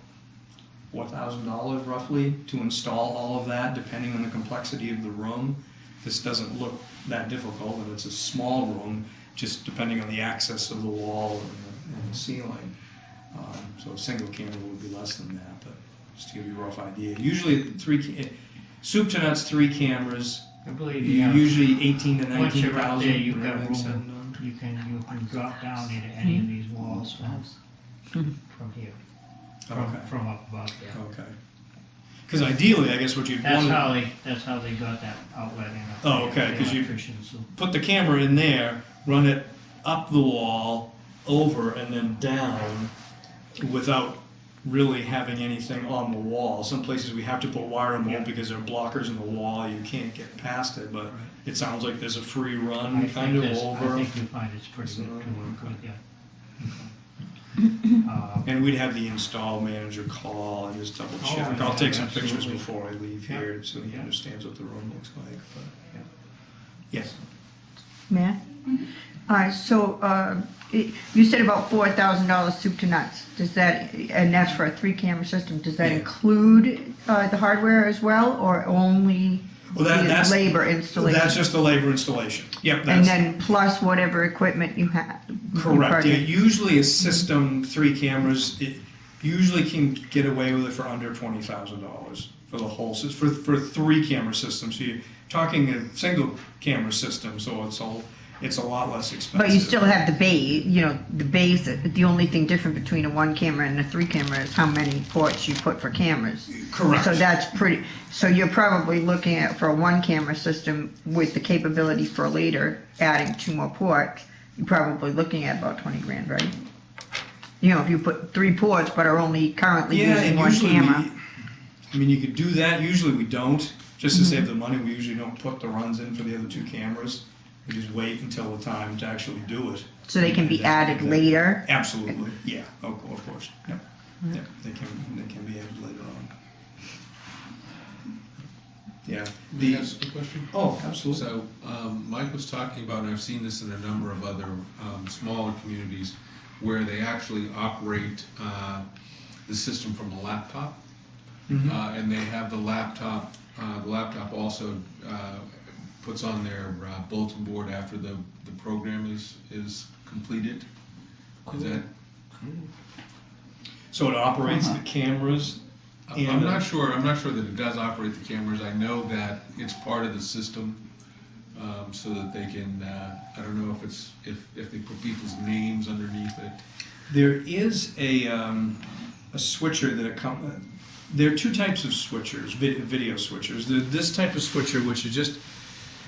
$4,000 roughly to install all of that, depending on the complexity of the room. This doesn't look that difficult, and it's a small room, just depending on the access of the wall and the ceiling. So a single camera would be less than that, but just to give you a rough idea. Usually soup to nuts 3 cameras, I believe you have, usually 18 to once you're up 19,000. there, you've got everything's said and room, done. you can drop down into any of these walls from here, Okay. from up above there. Okay. Because ideally, I guess what you'd That's want to how they got that outlet in. Oh, okay, The 'cause you- electricians, so- put the camera in there, run it up the wall, over, and then down without really having anything on the wall. Some places we have to put wire remote because there are blockers in the wall, you can't get past it, but it sounds like there's a free run I kind of think over. I think you'll find it's pretty good to work with, yeah. And we'd have the install manager call and just double check. yeah, I'll take some pictures absolutely. before I leave Yeah. here so he Yeah. understands what the room looks like, but, yeah. Yes. May I? All right, so you said about $4,000 soup to nuts. Does that, and that's for a 3-camera system, does that Yeah. include the hardware as well, or only Well, the that's labor installation? That's just the labor installation. Yep, And that's then plus whatever equipment you have? correct. Yeah, usually a system, 3 cameras, it usually can get away with it for under $20,000 for the whole system, for 3-camera systems. So you're talking a single camera system, so it's all it's a lot less expensive. But you still have the the base, the only thing different between a 1 camera and a 3 camera is how many ports you put for cameras. Correct. So that's so you're probably looking at, for a 1 camera system with the capability for later adding 2 more ports, you're probably looking at about 20 grand, right? If you put 3 ports but are only currently Yeah, using and 1 usually camera. you could do that, usually we don't, just to save the money, we usually don't put the runs in for the other 2 cameras. We just wait until the time to actually do it. So they can be added later? Absolutely, yeah, of course, yep. Yep, they can be added later on. Yeah. May I ask a question? Oh, absolutely. So, Mike was talking about, and I've seen this in a number of other smaller communities, where they actually operate the system from a laptop. And they have the laptop also puts on their bulletin board after the program is completed. Is that? So it operates the cameras? I'm not sure that it does operate the cameras. I know that it's part of the system, so that they can, I don't know if they put people's names underneath it. There is a switcher that there are 2 types of switchers, video switchers. This type of switcher, which is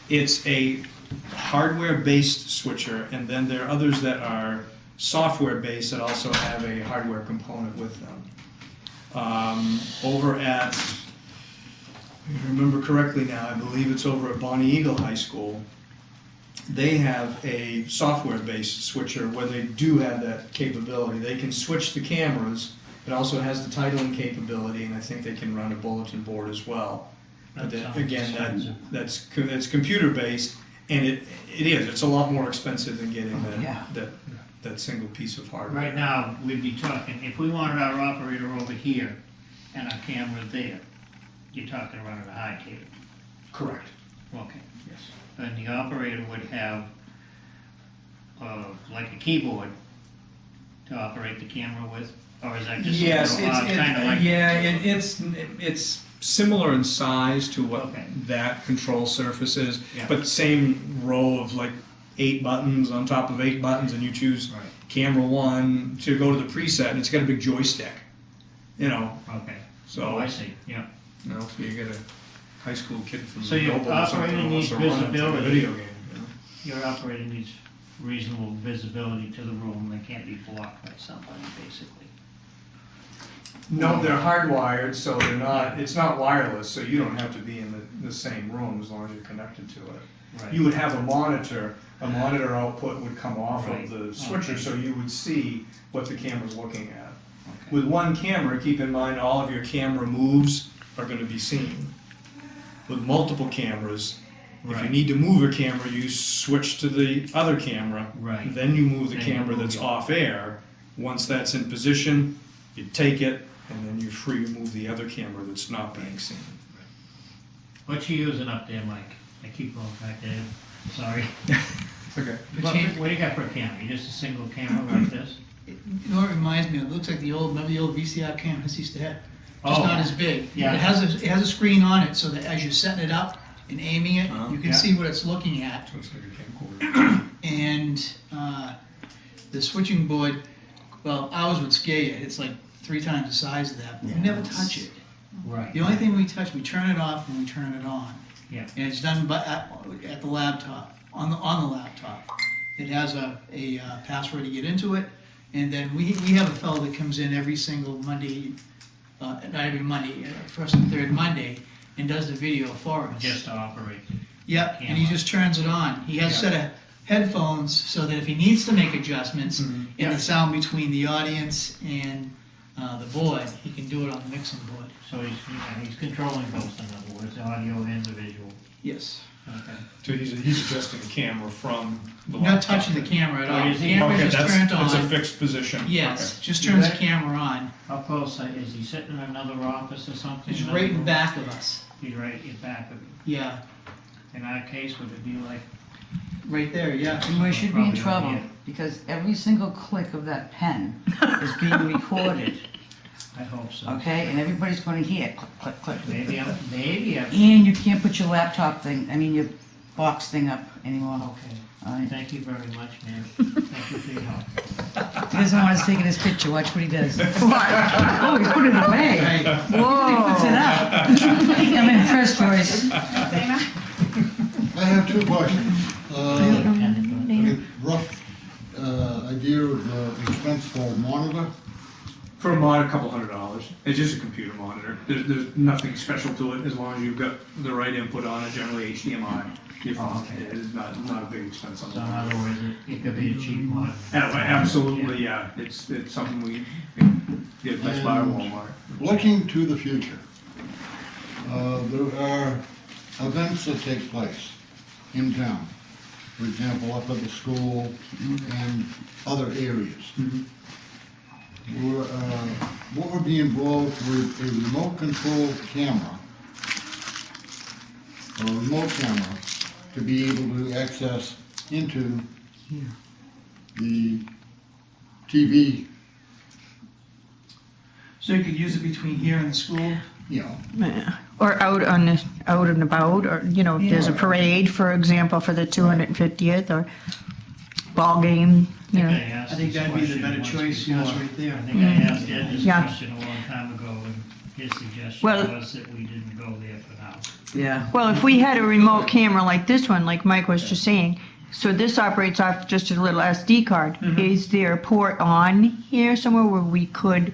it's a hardware-based switcher, and then there are others that are software-based that also have a hardware component with them. Over at, if I remember correctly now, I believe it's over at Bonnie Eagle High School, they have a software-based switcher where they do have that capability. They can switch the cameras. It also has the titling capability, and I think they can run a bulletin board as well. But that's computer-based, and it's a lot more expensive than getting that single piece of hardware. Right now, we'd be talking, if we wanted our operator over here and our camera there, you're talking running a high cable. Correct. Okay. Yes. And the operator would have, like a keyboard to operate the camera with, or is that just it's similar in size to what that control surface is, but same row of like 8 buttons on top of 8 buttons, and you choose camera 1 to go to the preset, and it's got a big joystick, Okay. So I see. Yeah. So you get a high school kid from So your Noble or something operator who wants needs to run it like a visibility. video game. Your operator needs reasonable visibility to the room. They can't be blocked by somebody, basically. No, they're hardwired, so it's not wireless, so you don't have to be in the same room as long as you're connected to it. Right. You would have a monitor output would come off Right. of the switcher, so you would see what the camera's looking at. Okay. With 1 camera, keep in mind all of your camera moves are gonna be seen. With multiple cameras, if you Right. need to move a camera, you switch to the other camera. Right. Then you move the Then you camera move that's it. off air. Once that's in position, you take it, and then you're free to move the other camera that's not being seen. What you using up there, Mike? I keep going back there. Sorry. Okay. What do you got for a camera? You just a single camera like this? You know what it reminds me of? It looks like remember the old VCR cameras used to have? Just Oh. not as big. Yeah. It has a screen on it so that as you're setting it up and aiming it, you can Yeah. see what it's looking at. Looks like a camcorder. And the switching board, well, ours would scare you. It's like 3 times the size of that. But we never touch it. Right. The only thing we touch, we turn it off and we turn it on. Yeah. And it's done at the laptop, on the laptop. It has a password to get into it. And then we have a fellow that comes in every single Monday, not every Monday, first and third Monday, and does the video for us. Just to operate. Yep, and he just turns it on. He has a set of headphones so that if he needs to make adjustments in the sound between the audience and the board, he can do it on the mixing board. So he's controlling both, in other words, the audio and the visual. Yes. Okay. So he's adjusting the camera from the Not laptop. touching the camera at all. Oh, The is he? camera Okay, just that's turned a on. fixed position. Yes, just turns the camera on. How close is he sitting in another office or something? He's right in back of us. He's right in back of you. Yeah, In our case, would it be like? right there, yeah. And we should be in Probably trouble, yeah. because every single click of that pen is being recorded, I hope so. okay? And everybody's gonna hear click, click, click. Maybe I'm. And you can't put your laptop thing, your box thing up anymore. Okay, Alright. thank you very much, ma'am. Thank you for your help. He doesn't want us taking his picture, watch what he does. What? Oh, he put it away. Whoa. He puts it up. I'm impressed, Royce. Dana? I have two questions. Okay. Rough idea of the expense for a monitor? For a monitor, a couple $100. It's just a computer monitor. There's nothing special to it as long as you've got the right input on it, generally HDMI. You're fine. Oh, okay. It's not a big expense on So the in other words, it could be a cheap one. Absolutely, yeah. It's something we get best buy at Walmart. Looking to the future, there are events that take place in town. For example, up at the school and other areas. What would be involved with a remote control camera, or a remote camera, to be able to access into the TV, So you could use it between here and the school? you know, Yeah. Or out and about, or, you know, if there's a parade, for example, for the 250th, or ball game, you know. I think that'd be the better choice, yes, right there. I think I asked Ed this Yeah. question a long time ago, and his suggestion Well- was that we didn't go there for now. Yeah. Well, if we had a remote camera like this one, like Mike was just saying, so this operates off just a little SD card. Is there a port on here somewhere where we could,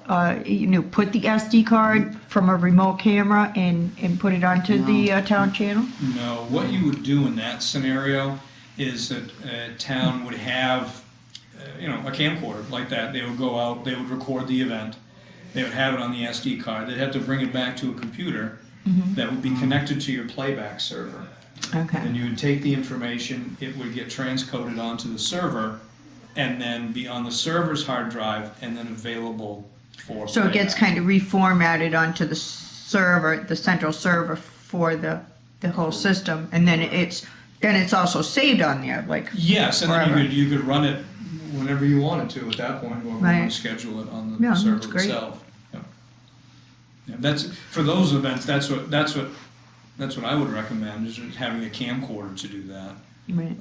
put the SD card from a remote camera and put it onto the town channel? No, what you would do in that scenario is that a town would have, a camcorder like that. They would go out, they would record the event, they would have it on the SD card, they'd have to bring it back to a computer that would be connected to your playback server. Okay. And you would take the information, it would get transcoded onto the server, and then be on the server's hard drive, and then available for So it gets playback. kind of reformatted onto the server, the central server for the whole system, and then it's also saved on there, like. Yes, and forever. then you could run it whenever you wanted to at that point, or you want Right. to schedule it on Yeah, the that's server great. itself. Yeah. Yeah, that's, for those events, that's what I would recommend, is having a camcorder to do that. Right.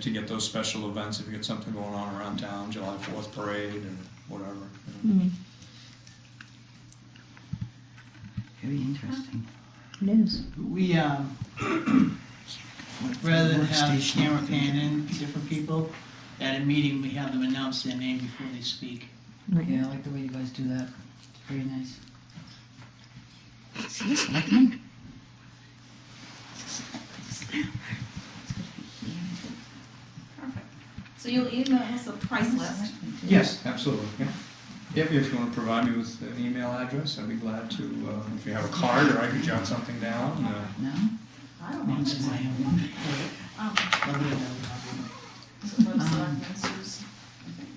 To get those special events, if you get something going on around town, July 4th parade or whatever. Mhm. Very interesting. It is. We, rather than have the camera pan in different people, at a meeting, we have them announce their name before they speak. Yeah, I like the way you guys do that. It's very nice. See, Selectmen? Perfect. So you'll email us a price list? Yes, absolutely, yeah. Yep, if you want to provide me with an email address, I'd be glad to, if you have a card, or I could jot something down. No? I don't know. Once in a while. So go to Selectmen, Sue's, I think.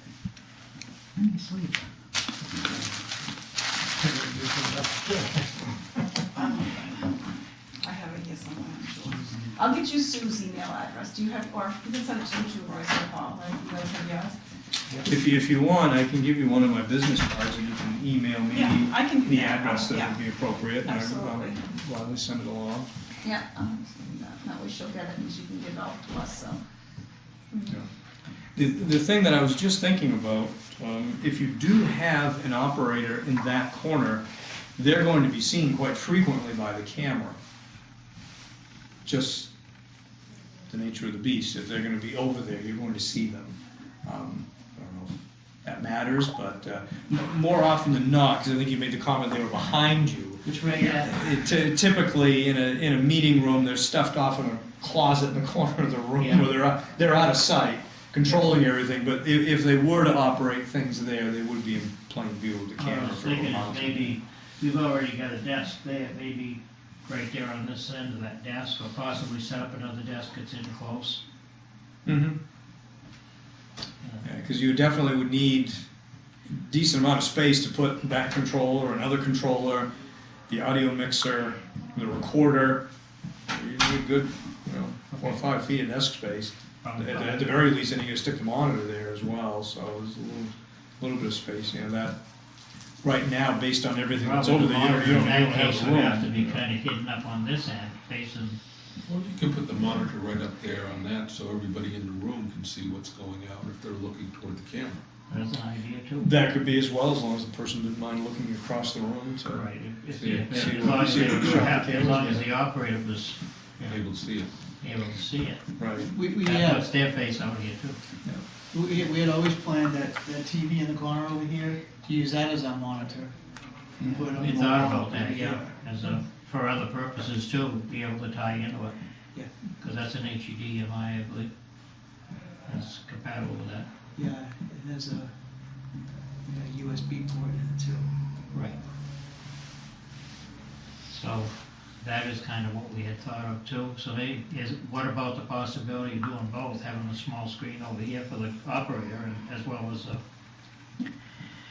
Let me sleep. I have it here somewhere, I'm sure. I'll get you Sue's email address. Do you have, or you can send it to me too, Royce or Paul, right? You guys have yours? If you want, I can give you one of my business cards, and you can email me Yeah, I can do the that. address that Yeah. would be appropriate, and I'll Absolutely. gladly send it along. Yeah, that way she'll get it and she can give it out to us, so. The thing that I was just thinking about, if you do have an operator in that corner, they're going to be seen quite frequently by the camera. Just the nature of the beast, if they're gonna be over there, you're going to see them. I don't know if that matters, but more often than not, because I think you made the comment they were behind you. Which way, Typically, in a meeting room, they're stuffed off in a closet in the corner of the room Yeah. where they're out of sight, controlling everything. But if they were to operate things there, they would be in plain view of the What I camera was for thinking is mounting. maybe, we've already got a desk there, maybe right there on this end of that desk, or possibly set up another desk that's in close. Mm-hmm. Because you definitely would need a decent amount of space to put that controller, another controller, the audio mixer, the recorder. You need good, 4 or 5 feet of desk space. At the very least, then you can stick the monitor there as well, so there's a little bit of space, that, right now, based on everything that's over there, you don't In that have case, a would have to room. be kind of hidden up on this end, facing Well, you can put the monitor right up there on that, so everybody in the room can see what's going out if they're looking toward the camera. That's an idea too. That could be as well, as long as the person didn't mind looking across the room to. Right, if See it. as See long as what the camera's as long as the operator was Able to see it. able to see it. Right. We That puts their face out here too. we had always planned that TV in the corner over here, to use that as our monitor. And put it on We the thought wall. about that, yeah, as a, for other purposes too, be able to tie into it. Yeah. Because that's an HDMI, I believe. That's compatible with that. Yeah, it has a USB port in it too. Right. So that is kind of what we had thought of too. So what about the possibility of doing both, having a small screen over here for the operator and as well as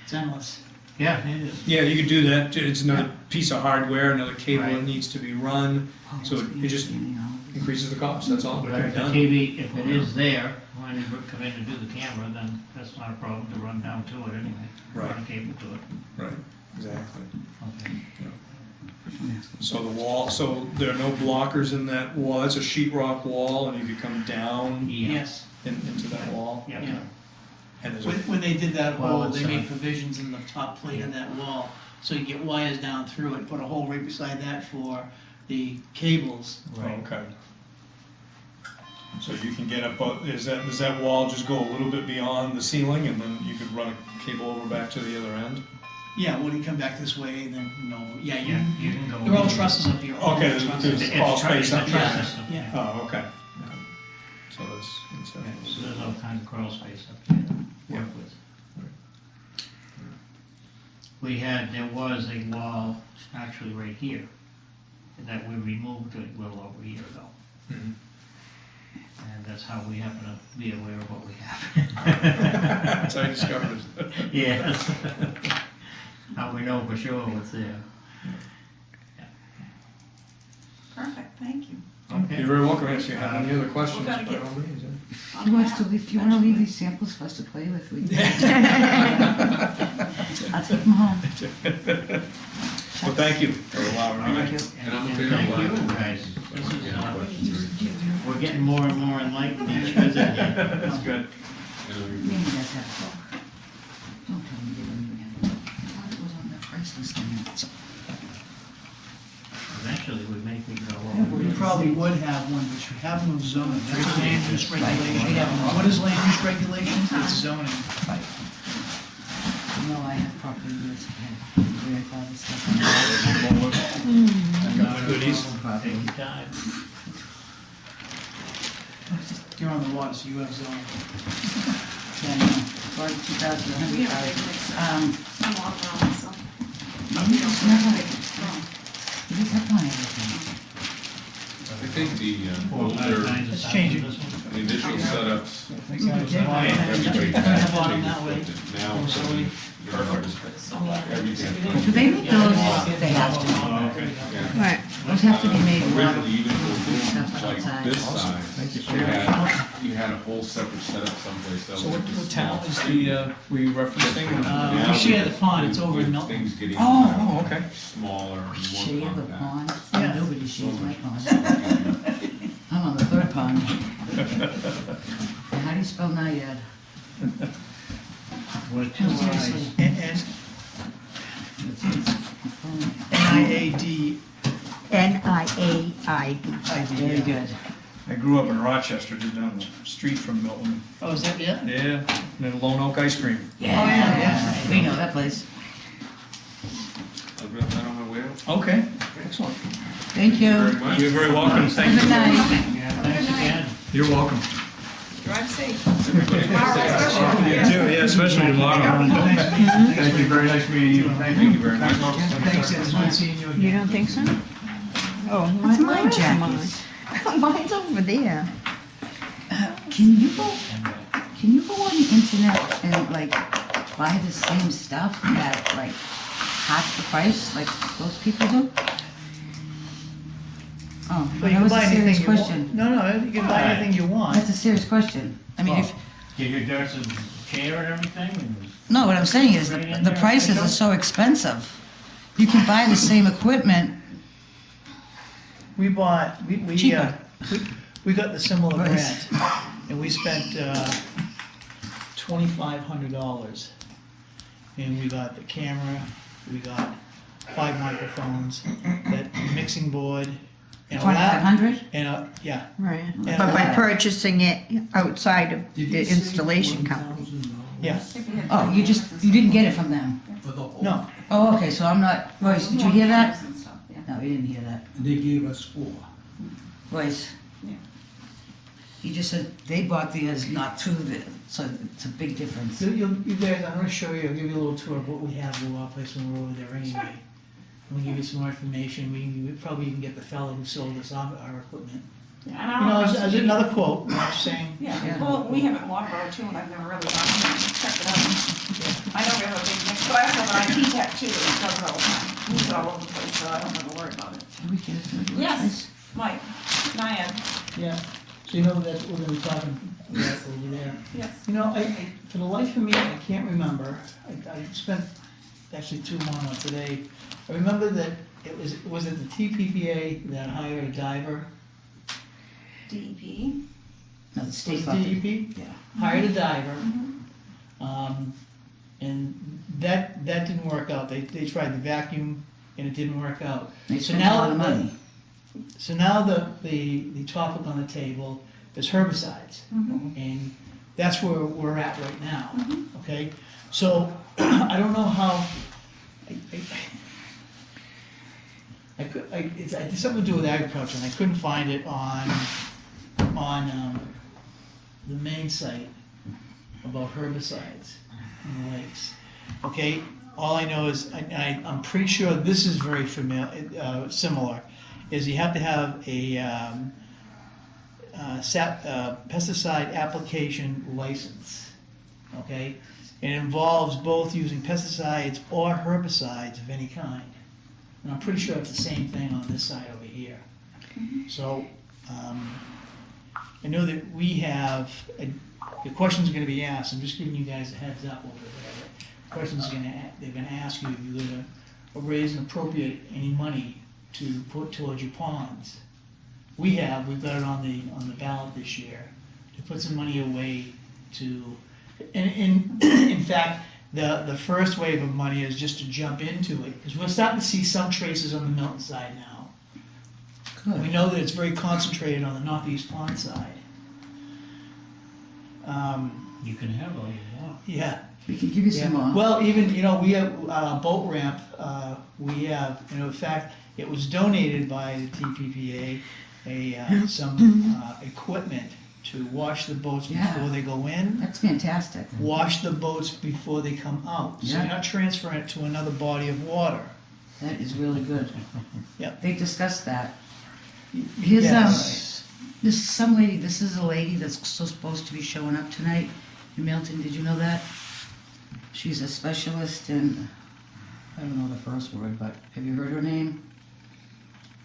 It's endless. yeah, it is. Yeah, you could do that. It's another piece of hardware, another cable that Right. needs to be run, so it just increases the cost, that's all. But if the TV, if it is there, when you come in to do the camera, then that's not a problem to run down to it anyway. Run a cable to it. Right, exactly. Okay. So the wall, so there are no blockers in that wall, it's a sheetrock wall, and you could come down Yes. into that wall? Yeah. Yeah. And there's When, a, when they did that Well, hole, they it's, made provisions in the top plate of that wall, so you get wires down through it, put a hole right beside that for the cables. okay. So you can get up, does that wall just go a little bit beyond the ceiling, and then you could run a cable over back to the other end? Yeah, when you come back this way, then, yeah, Yeah, you can go. they're all trusses up here. all Okay, trusses. there's crawl space up It's a there. truss system. Yeah. Oh, okay. So that's Yeah, definitely. so there's all kinds of crawl space up there to work with. There was a wall, actually right here, that we removed a little over a year ago. Mhm. And that's how we happen to be aware of what we have. That's how you discovered it. Yes. How we know for sure what's there. Perfect, thank you. Okay. You're very welcome, if you have any other questions, We're gonna by get- all means, If you want to, if you wanna leave these samples for us to play with, we can. I'll take them home. Well, thank you for allowing me. Thank you. And I'm And available. thank you, guys. This is, Yeah, questions we're getting more and more enlightened each visit. That's good. or- Maybe that's half. Don't tell me they don't even have it. I thought it was on the price list. Eventually, we may figure out We what we're probably would have one, but you have no zoning, that's land use regulation. What is land use regulations? It's zoning. No, I have property years ahead. Grandfather stuff. Goodies. Take your time. You're on the water, so you have zoning. For 2000. We have a big mix Um, of some off around, so. maybe it's not like, you just have one everything. I think the All older, kinds of It's stuff changing. in this one. the initial setups, Kind everybody of bottom that way. now it's only, everything. Do they make those? They have to. Yeah. Right. Those have to be made. Originally, even for Stuff rooms like outside. this size, you had a whole separate setup someplace else. So what town is we referencing? We share the pond, it's over in Milton. Things getting Oh, okay. smaller and more Share the compact. pond. Yeah. Nobody shares my pond. I'm on the third pond. And how do you spell Naiad? With two No, eyes. seriously. NIAD. NIAID. Very good. I grew up in Rochester, just down the street from Milton. Oh, is that it? Yeah, and then Lone Oak Ice Cream. Yeah. We know that place. I'll grab that on my way out. Okay, excellent. Thank you. Very much. You're very welcome, thank Good you. night. Yeah, thanks again. You're welcome. Drive safe. You too, yeah, especially tomorrow. Thank you, very nice meeting you. Thank you very much. Thanks, it was good seeing you again. You don't think so? Oh, What's where mine, is Jackie? mine? Mine's over there. Can you go on the internet and like buy the same stuff at like half the price like those people do? Oh, Well, you that can was a buy anything serious you want. question. No, you can buy anything you want. That's a serious question. I mean, if, Did your Dirksen chair and everything? And was- no, what I'm saying is the prices are so expensive. You can buy the same equipment we bought, Cheaper. we got the similar Right. grant, and we spent, $2,500. And we got the camera, we got 5 microphones, that mixing board, and a lap, 2,500? and yeah. Right, Yeah. but by purchasing it outside of the installation company. Yeah. Oh, you didn't get it from them? No, Oh, okay, so I'm not, Royce, did you hear that? And stuff, yeah. No, you didn't hear that. They gave us 4. Royce? Yeah. He just said they bought theirs not through the, so it's a big difference. so you guys, I'm gonna show you, I'll give you a little tour of what we have at our place when we're over there anyway. We'll give you some more information, we probably even get the fellow who sold us our equipment. Yeah, You and know, I don't as another quote, you know, saying, Yeah, well, we have it in Waterboro too, and I've never really gone in and checked it out. I know we have a big mix, but I also have an IT tech too, that does it all the time. Moves it all over the place, so I don't have to worry about it. Did we get it? Yes. Mike, Nyan, yeah, so you know that's what we're gonna be talking about over there. yes. You know, for the life of me, I can't remember, I spent actually too long on today. I remember that was it the TPPA that hired a diver? DEP. No, the Was state it bought it. DEP? Yeah. Hired a diver, Mhm. and that didn't work out. They tried the vacuum, and it didn't work out. They So spent a now lot of money. So now the topic on the table is herbicides, Mhm. and that's where we're at right now, Mhm. okay? So, I don't know how, it had something to do with agriculture, and I couldn't find it on the main site about herbicides in the lakes, okay? All I know is, I'm pretty sure this is very similar, is you have to have a pesticide application license, okay? It involves both using pesticides or herbicides of any kind. And I'm pretty sure it's the same thing on this side over here. So, I know that we have, the question's gonna be asked, I'm just giving you guys a heads up over there. The question's they're gonna ask you if you're gonna raise and appropriate any money to put towards your ponds. We've got it on the ballot this year, to put some money away to, and in fact, the first wave of money is just to jump into it, because we're starting to see some traces on the Milton side now. We know that it's very concentrated on the northeast pond side. You can have all you want. Yeah. We can give you some more. Well, even, we have a boat ramp, we have, in fact, it was donated by the TPPA, some equipment to wash the boats Yeah. before they go in, That's fantastic. wash the boats before they come out. So you're Yeah. not transferring it to another body of water. That is really good. Yep. They discussed that. Here's, Yes. this is some lady, this is a lady that's so supposed to be showing up tonight in Milton, did you know that? She's a specialist in, I don't know the first word, but have you heard her name?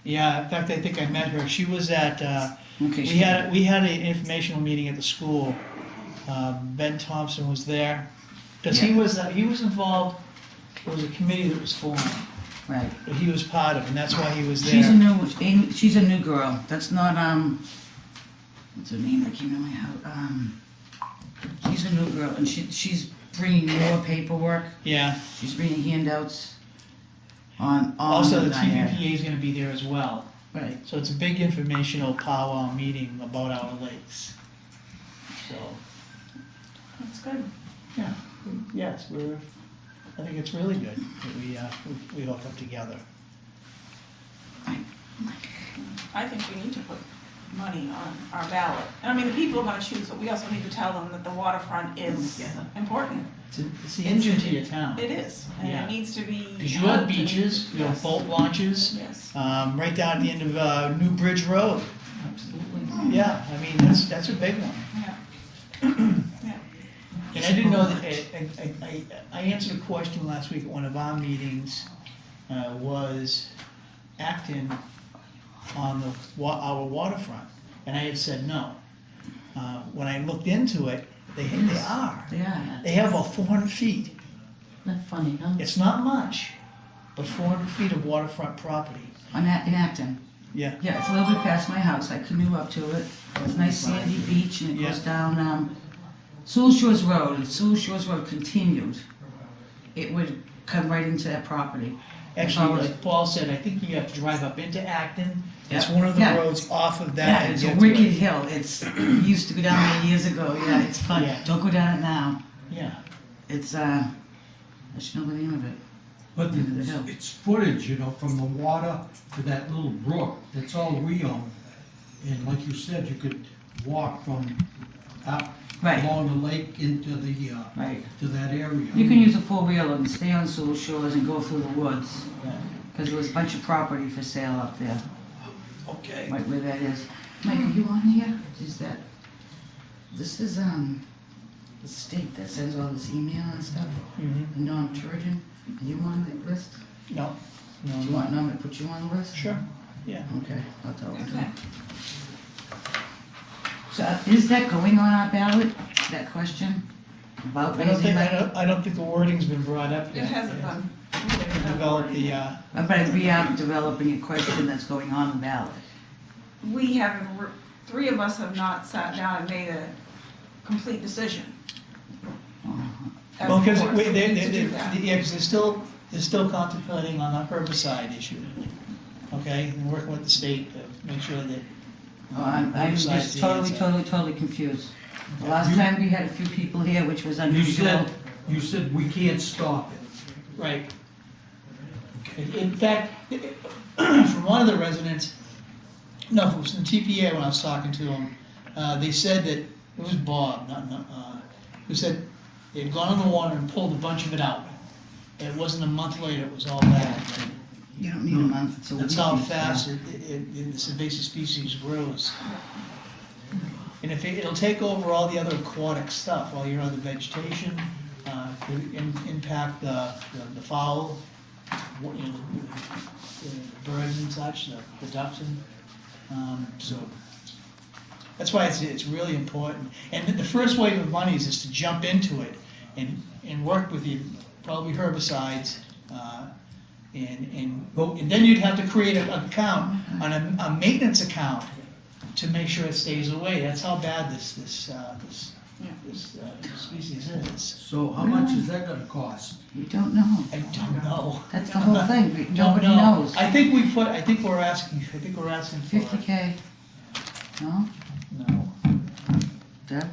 Yeah, in fact, I think I met her. She was at, Okay, we had an informational meeting at the school. Ben Thompson was there. Because he was involved, there was a committee that was formed, Right. that he was part of, and that's why he was there. She's a new girl. That's not, what's her name? I can't remember how, she's a new girl, and she's bringing more paperwork. Yeah. She's bringing handouts on Also, the area. TPPA is gonna be there as well. Right. So it's a big informational powwow meeting about our lakes. So, That's good. yeah, yes, I think it's really good that we all come together. I think we need to put money on our ballot. And I mean, the people are gonna choose, but we also need to tell them that the waterfront is important. It's the engine to your town. It is, and Yeah. it needs to be. Because you have helped and- beaches, you have Yes. boat launches, Yes, right down at the end of New Bridge Road. absolutely. Yeah, I mean, that's a big one. Yeah. And I didn't know that, I answered a question last week at one of our meetings, was Acton on our waterfront, and I had said no. When I looked into it, they are. Yeah. They have about 400 feet. Isn't that funny, huh? It's not much, but 400 feet of waterfront property. In Acton. Yeah. Yeah, it's a little bit past my house. I canoe up to it. It's a nice sandy beach and it goes down, Sewell Shores Road. If Sewell Shores Road continued, it would come right into that property. Actually, like Paul said, I think you have to drive up into Acton. It's one of the Yeah. roads off of that. Yeah, to it's a get to wicked it. hill. It's, we used to go down there years ago. Yeah, it's fun. Yeah. Don't go down it now. Yeah. It's, I should know the name of it. But End of the hill. it's footage, you know, from the water to that little brook, that's all we own. And like you said, you could walk from up Right. along the lake into the, Right. to that area. You can use a four-wheeler and stay on Sewell Shores and go through the woods. Because there was a bunch of property for sale up there, Okay. right where that is. Mike, are you on here? Is that, this is, the state that sends all this email and stuff. Mm-hmm. Norm Turgeon, are you on that list? No. Do you want Norm to put you on the list? Sure. Yeah. Okay, I'll tell him. Okay. So is that going on our ballot, that question? About I don't raising think, money? I don't think the wording's been brought up It yet. hasn't been. Develop the, But we are developing a question that's going on the ballot. We haven't, three of us have not sat down and made a complete decision. As well, a because board, so we need to do that. yeah, 'cause they're still contemplating on the herbicide issue. Okay, and working with the state to make sure that. Oh, I'm herbicide's just the totally, answer. totally confused. The last time we had a few people here, which was unusual. You said we can't stop it. Right. In fact, from one of the residents, no, it was from TPA when I was talking to them, they said that, it was Bob, who said they had gone on the water and pulled a bunch of it out. It wasn't a month later, it was all bad. You don't need a month, it's a week. That's how fast this invasive species grows. And if it'll take over all the other aquatic stuff, all your other vegetation, could impact the fowl, the birds and such, the ducks and, so. That's why it's really important. And the first wave of money is to jump into it and work with you, probably herbicides, and then you'd have to create an account, a maintenance account to make sure it stays away. That's how bad this species is. So how much is that gonna cost? We don't know. I don't know. That's the whole thing, Don't nobody know. knows. I think we're asking for 50K? No? No. Deb?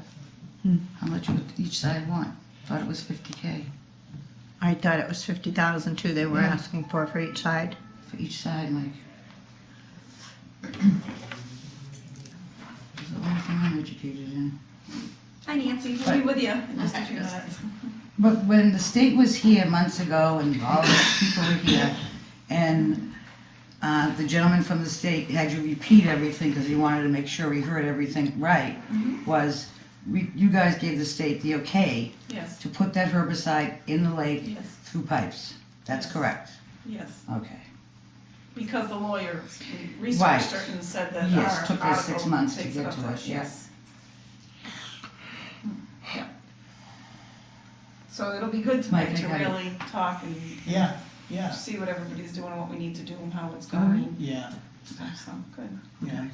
How much would each side want? Thought it was 50K I thought it was 50,000 too, they were Yeah. asking for each side. for each side, Mike. That's the only thing I'm educated in. Hi Nancy, we'll be with you in just a few minutes. But when the state was here months ago and all the people were here, and the gentleman from the state had you repeat everything because he wanted to make sure he heard everything right, was you guys gave the state the okay Yes, to put that herbicide in the lake yes, through pipes. That's correct. yes. Okay. Because the lawyer Right. researched it and said that Yes, our took us 6 article months to takes get it up to there. us, yes. Yeah. So it'll be good Mike, tonight to I got it. really talk and Yeah. see what everybody's doing and what we need to do and how it's All right. going. Yeah. So, good. Yeah.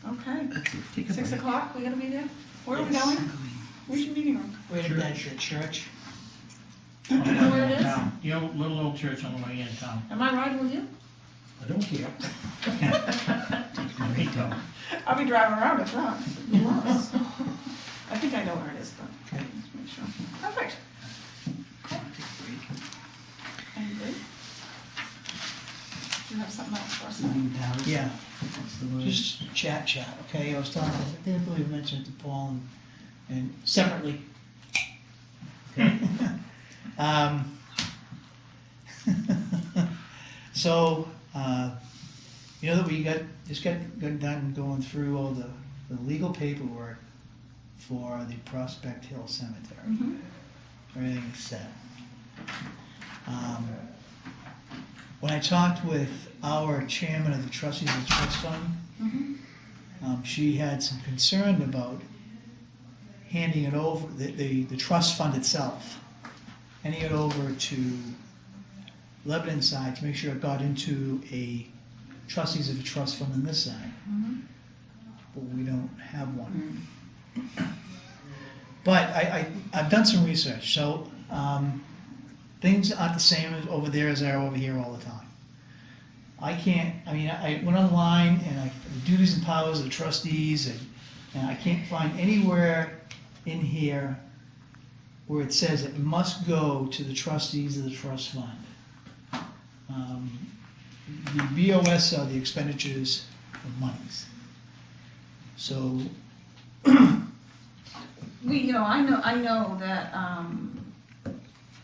Okay. That's it. Take a 6 break. o'clock, we gonna be there? Where are we Yes. going? Where's your meeting room? Right at that church. Do you know where it is? Town. The little old church on the way in town. Am I riding with you? I don't care. There you go. I'll be driving around if not. Yes. I think I know where it is, but let's make sure. Perfect. And good? Do you have something else for us? Yeah. That's the word. Just chat, okay? I was talking, I didn't believe I mentioned it to Paul and separately. So, you know that we just got done going through all the legal paperwork for the Prospect Hill Cemetery. Mhm. Everything's set. When I talked with our chairman of the trustees of the trust fund, she had some concern about handing it over, the trust fund itself, handing it over to Lebanon side to make sure it got into a trustees of a trust fund on this side. But we don't have one. But I've done some research, so things aren't the same as over there as they are over here all the time. I went online and the duties and powers of the trustees, and I can't find anywhere in here where it says it must go to the trustees of the trust fund. The BOS are the expenditures of monies. So, I know that,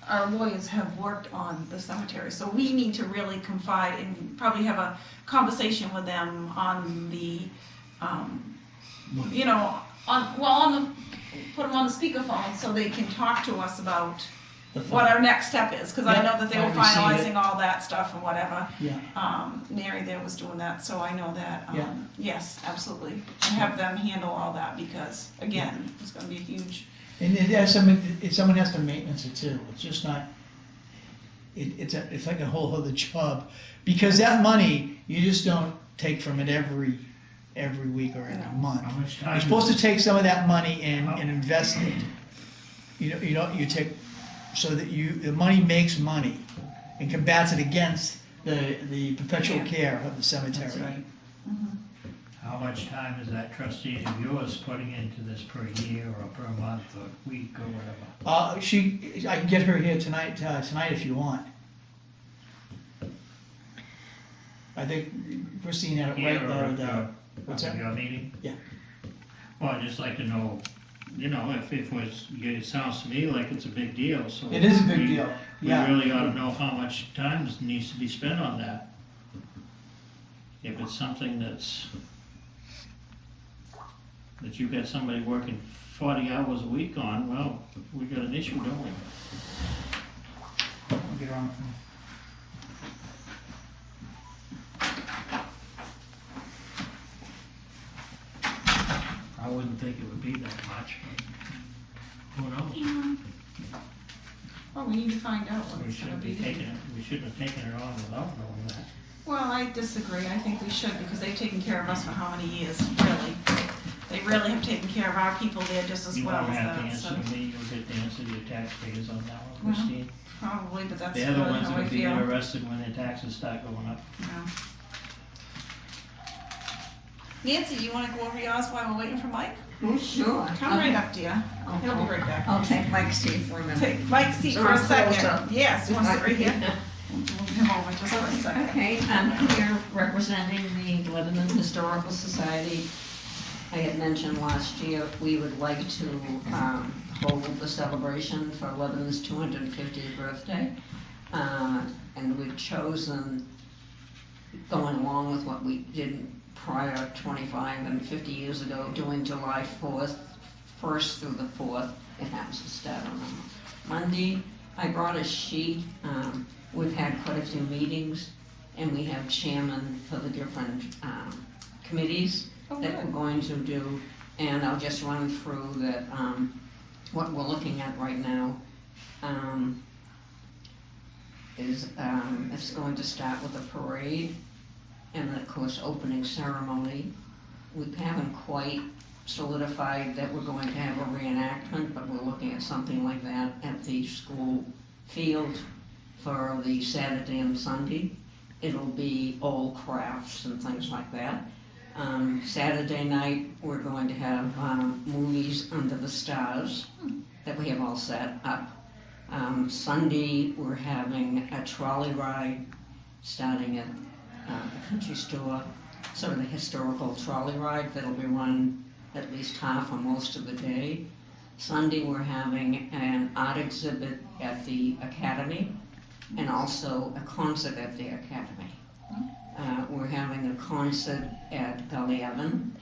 our lawyers have worked on the cemetery, so we need to really confide and probably have a conversation with them on the, put them on the speakerphone so they can talk to us about what our next step is, because I know that they were finalizing all that stuff and whatever. yeah. Mary there was doing that, so I know that, Yeah. yes, absolutely. And have them handle all that, because, again, it's gonna be a huge. And someone has to maintenance it too. It's just not, it's like a whole other job. Because that money, you just don't take from it every week or every month. How much time? You're supposed to take some of that money and invest it. You take, so that the money makes money and combats it against the perpetual care of the cemetery. That's right. How much time is that trustee of yours putting into this per year or per month or week or whatever? I can get her here tonight if you want. I think Christine had it right Here there. or What's that? your meeting? Yeah. Well, I'd just like to know, if it sounds to me like it's a big deal, so. It is a big deal, yeah. We really ought to know how much time needs to be spent on that. If it's something that you've got somebody working 40 hours a week on, well, we got an issue, don't we? I'll get her on the phone. I wouldn't think it would be that much, but who knows? Well, we need to find out what We it's gonna shouldn't be. We shouldn't have taken it on without knowing that. Well, I disagree. I think we should, because they've taken care of us for how many years, really? They really have taken care of our people there just as You well won't as have to that, answer so. to me, you'll get to answer to your taxpayers on that one, Well, Christine. Probably, but that's They're the really ones how I that'll be feel. interested when their taxes start going up. Nancy, you wanna go over yours while we're waiting for Mike? Oh, sure. Come right up, dear. He'll be right back. I'll take Mike's seat for a minute. Take Mike's seat So for a I'm second. closer. Yes, you wanna sit right here? Move him over just for a second. Okay, I'm here representing the Lebanon Historical Society. I had mentioned last year we would like to hold the celebration for Lebanon's 250th birthday. And we've chosen, going along with what we did prior 25 and 50 years ago, doing July 4th, 1st through the 4th. It happens to start on a Monday. I brought a sheet. We've had quite a few meetings, and we have chairmen for the different committees that we're going to do. And I'll just run through that, what we're looking at right now is it's going to start with a parade and, of course, opening ceremony. We haven't quite solidified that we're going to have a reenactment, but we're looking at something like that at the school field for the Saturday and Sunday. It'll be old crafts and things like that. Saturday night, we're going to have movies under the stars that we have all set up. Sunday, we're having a trolley ride starting at the country store, sort of the historical trolley ride that'll be run at least half or most of the day. Sunday, we're having an art exhibit at the Academy and also a concert at the Academy. We're having a concert at Gully Evan.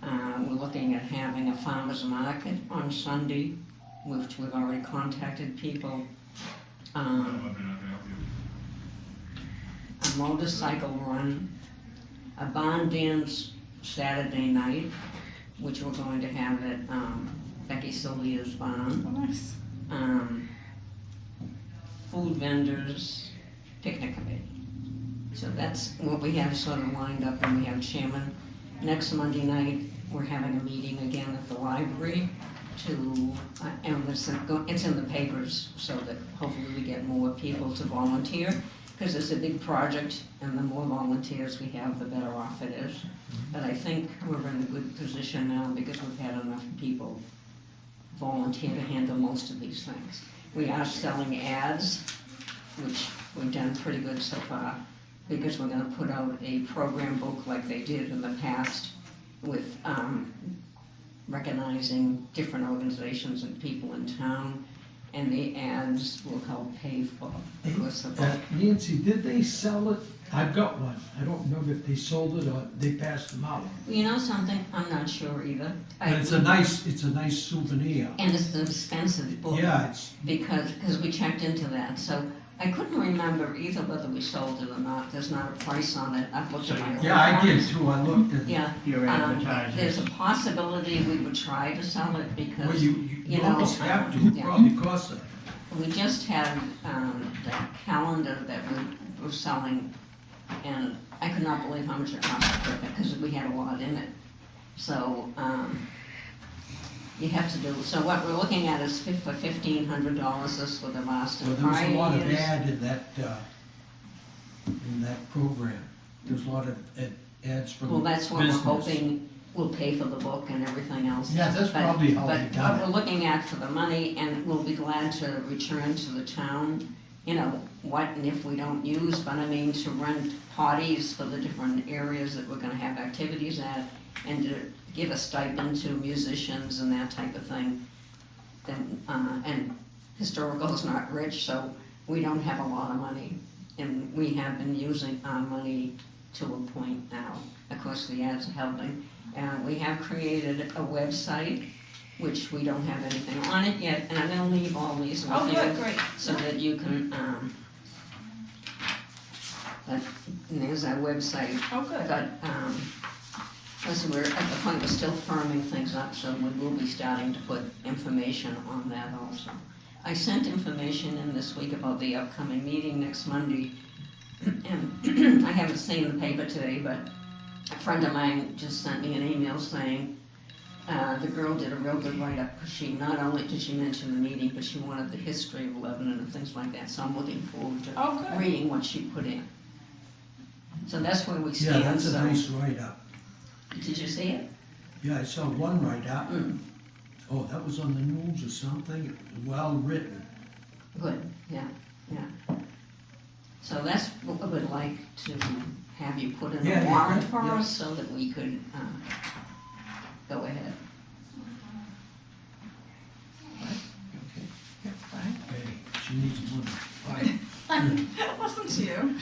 We're looking at having a farmer's market on Sunday, which we've already contacted people. A motorcycle run, a barn dance Saturday night, which we're going to have at Becky Sylvia's barn. Nice. Food vendors, picnic committee. So that's what we have sort of lined up, and we have chairman. Next Monday night, we're having a meeting again at the library to, and it's in the papers, so that hopefully we get more people to volunteer, because it's a big project, and the more volunteers we have, the better off it is. But I think we're in a good position now, because we've had enough people volunteer to handle most of these things. We are selling ads, which we've done pretty good so far, because we're gonna put out a program book like they did in the past with recognizing different organizations and people in town, and the ads will help pay for the course of book. Nancy, did they sell it? I've got one. I don't remember if they sold it or they passed them out. You know something? I'm not sure either. But it's a nice souvenir. And it's an expensive book. Yeah, it's, Because we checked into that, so I couldn't remember either whether we sold it or not. There's not a price on it. I've looked at my. yeah, I did too. I looked at Yeah. Your advertising. There's a possibility we would try to sell it well, because, you you know, almost have to. It yeah. probably costs it. We just had the calendar that we were selling, and I could not believe how much it cost to print, because we had a lot in it. So, you have to do, so what we're looking at is for $1,500, this with the last Well, of there was a prior lot of years. ad in that program. There's a lot of ads for the Well, that's what business. we're hoping will pay for the book and everything else. Yeah, that's But- probably how they But done what it. we're looking at for the money, and we'll be glad to return to the town, you know, what and if we don't use, but I mean, to rent parties for the different areas that we're gonna have activities at, and to give a stipend to musicians and that type of thing. And historical is not rich, so we don't have a lot of money, and we have been using our money to a point now. Of course, the ads are helping. We have created a website, which we don't have anything on it yet, and I'm gonna leave all these with Oh, you. good, great. So that you can, but there's our website. Oh, good. But, listen, we're at the point we're still firming things up, so we will be starting to put information on that also. I sent information in this week about the upcoming meeting next Monday, and I haven't seen the paper today, but a friend of mine just sent me an email saying, the girl did a real good write-up, because she, not only did she mention the meeting, but she wanted the history of Lebanon and things like that, so I'm looking forward to Oh, good. reading what she put in. So that's where we Yeah, stand, that's a so, nice write-up. did you see it? Yeah, I saw one write-up. Mm. Oh, that was on the news or something. Well written. Good, yeah. So that's what we would like to have you put in Yeah, the yeah, warrant yeah, for yeah. us, so that we could, go ahead. Hey, she needs money. Listen to you.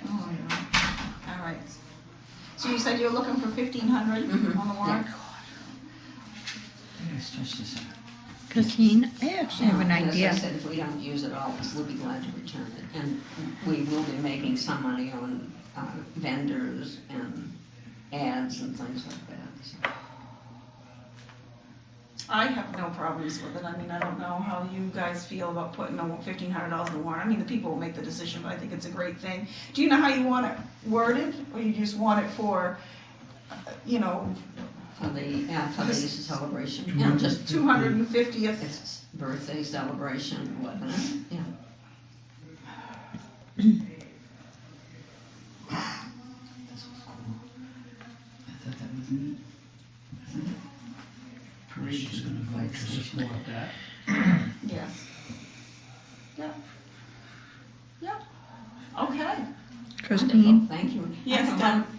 Oh, yeah. All right. So you said you were looking for 1,500 Mhm. on the warrant? Let's stretch this out. Christine, I actually have an And idea. as I said, if we don't use it all, we'll be glad to return it. And we will be making some money on vendors and ads and things like that. So. I have no problems with it. I mean, I don't know how you guys feel about putting $1,500 in the warrant. I mean, the people will make the decision, but I think it's a great thing. Do you know how you want it worded, or you just want it for, you know, For the celebration, yeah, just 250th? It's birthday celebration in Lebanon, yeah. I thought that was neat. She's gonna vote to support that. Yes. Yep. Yep. Okay. Christine, Thank you. Yes,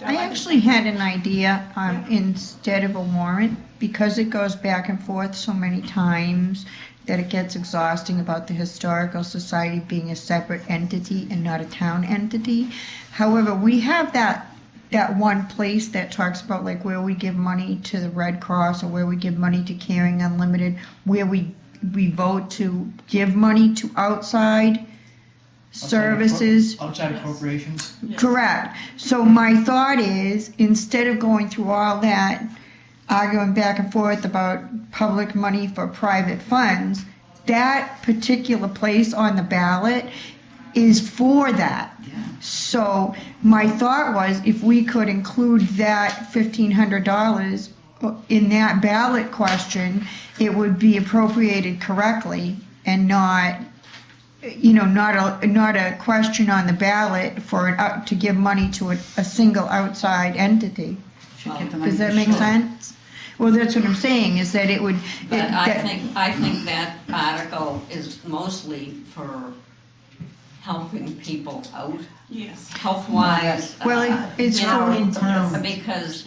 I actually had an idea, instead of a warrant, because it goes back and forth so many times that it gets exhausting about the Historical Society being a separate entity and not a town entity. However, we have that one place that talks about like where we give money to the Red Cross or where we give money to Caring Unlimited, where we vote to give money to outside services. Outside appropriations. Correct. So my thought is, instead of going through all that, arguing back and forth about public money for private funds, that particular place on the ballot is for that. So my thought was if we could include that $1,500 in that ballot question, it would be appropriated correctly and not, not a question on the ballot to give money to a single outside entity. Does that make sense? Well, that's what I'm saying, is that it would. But I think that article is mostly for helping people out, Yes. health-wise. Well, it's for in town. Because,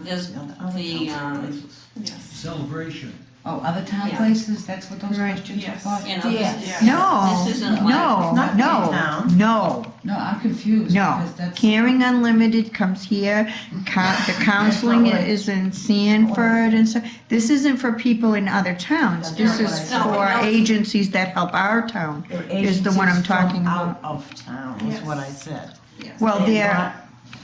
there's the, Yes. Celebration. Oh, other town Yeah. places, that's what those Right. questions are Yes. for? you know, Yes. No, this isn't like. no, Not no, in town. no. No, I'm confused, No, because that's. Caring Unlimited comes here, the counseling is in Sanford and so, this isn't for people in other towns. This is That's what I for said. agencies that help our town, is the one I'm talking about. Out of town, is what I said. Well, And they're, not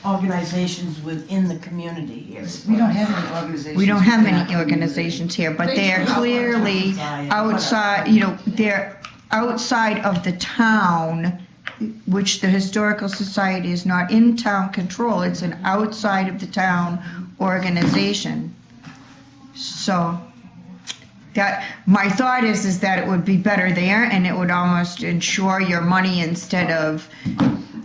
organizations within the community here. We don't have any organizations. we don't have within many our organizations here, but They they're do have one clearly society, outside, they're outside of the town, which the Historical Society is not in town control, it's an outside of the town organization. So, my thought is that it would be better there, and it would almost ensure your money instead of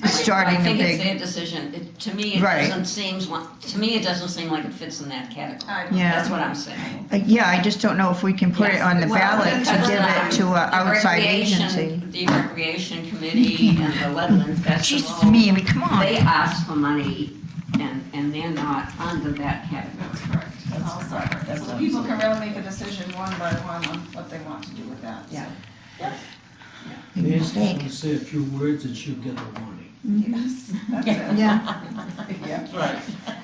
starting I a think it's big. their decision. To me, it Right. doesn't seem like it fits in that category. Yeah. That's what I'm saying. Yeah, I just don't know if we can put it on the Well, ballot to because, give it to an the outside recreation- agency. The Recreation Committee and the Lebanon Jesus, Festival, Mimi, come on. they ask for money, and they're not under that category. That's correct. That's all separate. So the people can really make a decision one by one on what they want to do with that. Yeah. They just want to say a few words and she'll get the money. Yes, that's it. Yeah. Right.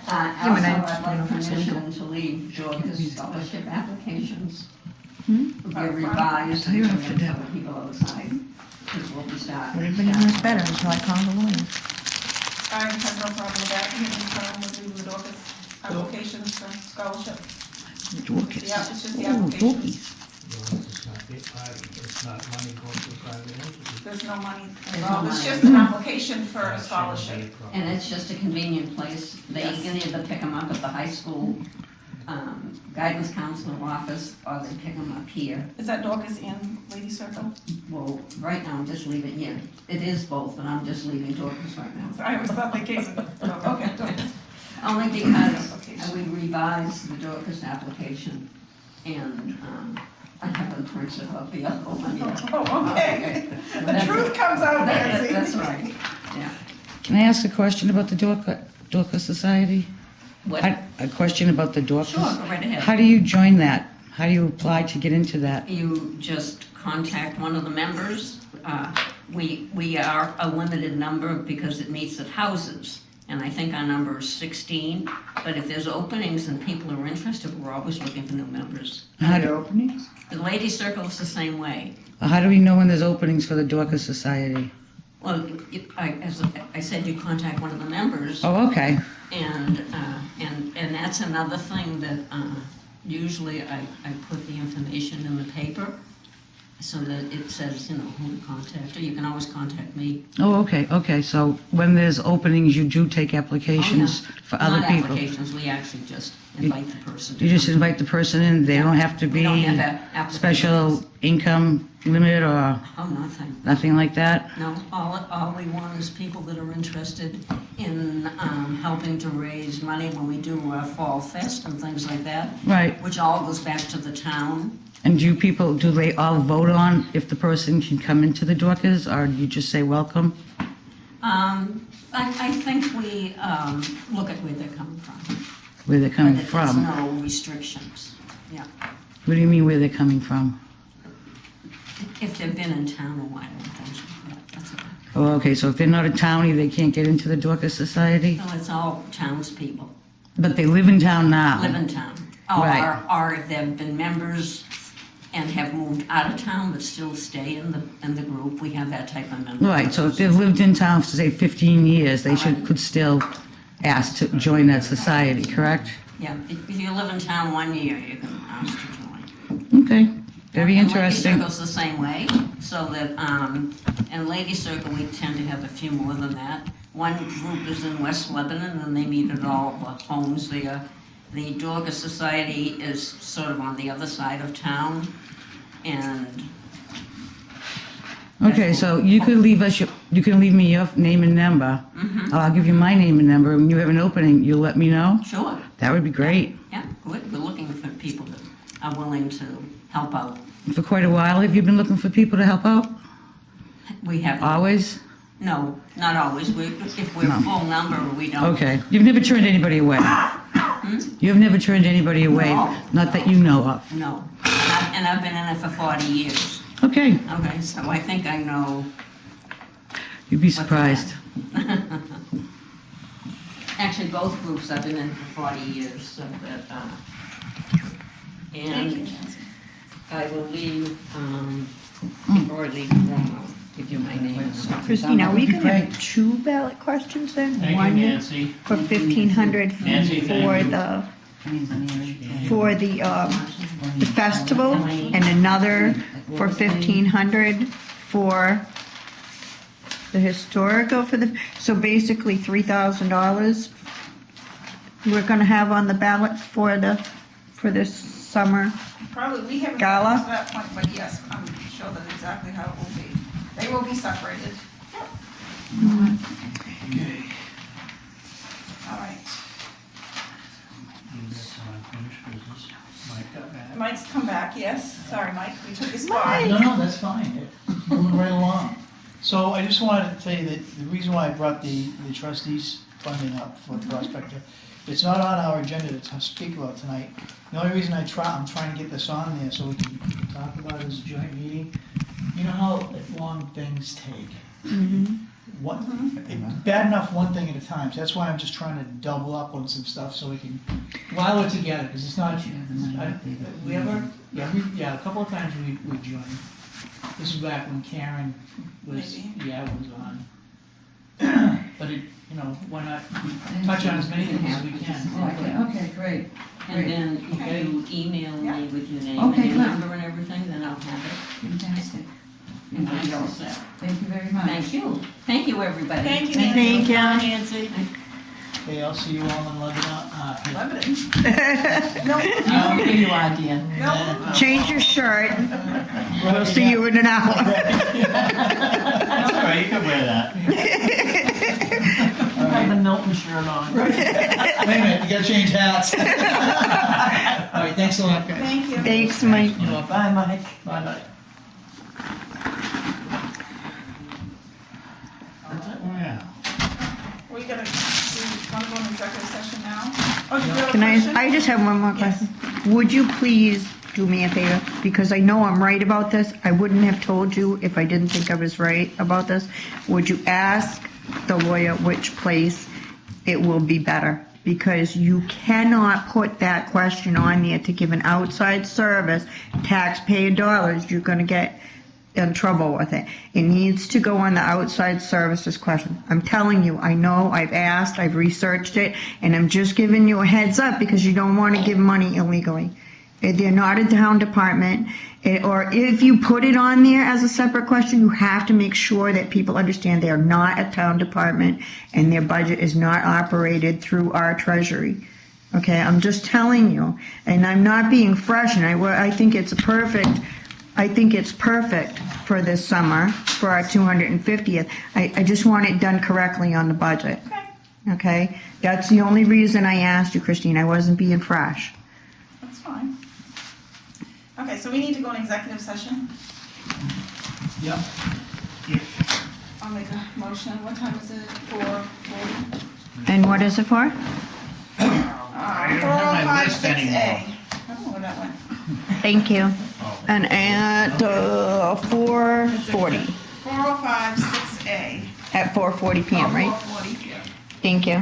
Also, and I- I'd like permission to leave George's scholarship applications. Hmm? Be revised, You and have to do. for the people outside, because we'll be starting. Everybody knows better until I call the lawyer. I have no problem with that. You have any problem with leaving the Dorcas applications for scholarship? Dorcas. Yeah, it's just the Oh, applications. It's not money going to private entity. There's no money There's involved. no It's money. just an application for a scholarship. And it's just a convenient place. They Yes. can either pick them up at the high school, guidance counselor office, or they pick them up here. Is that Dorcas in Lady Circle? Well, right now, I'm just leaving, yeah, it is both, but I'm just leaving Dorcas right now. I always thought they came in. Okay, Dorcas. Only because Application. we revised the Dorcas application, and I haven't printed out the other one yet. Oh, okay. The That's truth it. comes out, Nancy. That's right, yeah. Can I ask a question about the Dorcas Society? What? A question about the Dorcas? Sure, go right ahead. How do you join that? How do you apply to get into that? You just contact one of the members. We are a limited number because it meets at houses, and I think our number is 16. But if there's openings and people are interested, we're always looking for new members. How do openings? The Lady Circle is the same way. How do we know when there's openings for the Dorcas Society? Well, as I said, you contact one of the members, Oh, okay. and that's another thing that usually I put the information in the paper so that it says, who to contact, or you can always contact me. Oh, okay. So when there's openings, you do take applications for other Not people? applications, we actually just invite the person. to You just come. invite the person in, they don't have to We don't be have that applications. special income limit or Oh, nothing. nothing like that? No, all we want is people that are interested in helping to raise money when we do our Fall Fest and things like that, Right. which all goes back to the town. And do they all vote on if the person can come into the Dorcas, or do you just say welcome? I think we look at where they're coming from. Where they're coming But from? there's no restrictions, yeah. What do you mean where they're coming from? If they've been in town a while and things like that, that's okay. Oh, okay, so if they're not a townie, they can't get into the Dorcas Society? No, it's all townspeople, But they live in town now? live in town. Right. Or if they've been members and have moved out of town but still stay in the group, we have that type of member. Right, so if they've lived in town for, say, 15 years, they could still ask to join that society, correct? Yeah, if you live in town 1 year, you can ask to join. Okay, Very And interesting. Lady Circle's the same way, so that, in Lady Circle, we tend to have a few more than that. One group is in West Lebanon, and they meet at all the homes there. The Dorcas Society is sort of on the other side of town, and Okay, so you could leave us, you can leave me your name and number. I'll give you my name and number. When you have an opening, you'll let me know? sure, That would be great. yeah, good, we're looking for people that are willing to help out. For quite a while, have you been looking for people to help out? We have, Always? no, not always, if we're No. full number, we don't. Okay. You've never turned anybody away? You've never turned anybody away? No. Not that you know of? No, and I've been in it for 40 years. Okay. Okay, so I think I know. You'd be surprised. Actually, both groups I've been in for 40 years, so that, and I will leave, before I leave the room, I'll give you my name. and number. Christina, are we gonna have 2 ballot questions then? Thank you, One Nancy. for 1,500 Nancy, thank for the festival, and another for 1,500 for the historical so basically $3,000 we're gonna have on the ballot for this summer. Probably, we haven't Gala? gotten to that point, but yes, I'm sure that's exactly how it will be. They will be separated. Okay. All right. That's unfinished business. Mike got back. Mike's come back, yes. Sorry, Mike, we took his spot. No, that's fine. It's moving right along. So I just wanted to tell you that the reason why I brought the trustees funding up for Prospector, it's not on our agenda to speak about tonight. The only reason I'm trying to get this on there so we can talk about it as a joint meeting. You know how long things take? Bad enough one thing at a time, so that's why I'm just trying to double up on some stuff so we can, while we're together, because it's not, we ever, yeah, a couple of times we joined. This is back when Karen was, Maybe. was on. But it, why not touch on as many things as we can. Okay, great. And then if you email me with your name Okay, and your good. number and everything, then I'll have it. Fantastic. And I all set. Thank you very much. Thank you. Thank you, everybody. Thank you, Thank you. Nancy. Okay, I'll see you all in Lebanon. Lebanon. I'll give you an idea. No. Change your shirt. We'll see you in an hour. That's all right, you can wear that. I have the Milton shirt on. Wait a minute, you gotta change hats. All right, thanks a lot, guys. Thank you. Thanks, Mike. Bye, Mike. Bye-bye. Oh, yeah. We gotta, want to go into executive session now? Oh, do you have a Can question? I just have one more question. Would you please do me a favor? Because I know I'm right about this. I wouldn't have told you if I didn't think I was right about this. Would you ask the lawyer which place it will be better? Because you cannot put that question on there to give an outside service, taxpayer dollars, you're gonna get in trouble with it. It needs to go on the outside services question. I'm telling you, I know, I've asked, I've researched it, and I'm just giving you a heads up because you don't want to give money illegally. They're not a town department, or if you put it on there as a separate question, you have to make sure that people understand they are not a town department and their budget is not operated through our treasury. Okay, I'm just telling you, and I'm not being fresh, and I think it's perfect for this summer, for our 250th. I just want it done correctly on the budget. Okay? That's the only reason I asked you, Christine. I wasn't being fresh. That's fine. Okay, so we need to go in executive session. Yep. I'll make a motion. What time is it? 4:40? And what is it for? I don't have my list 405-6A. anymore. I don't know where that went. Thank you. And at 4:40. 405-6A. At 4:40 p.m., right? 4:40 p.m. Thank you.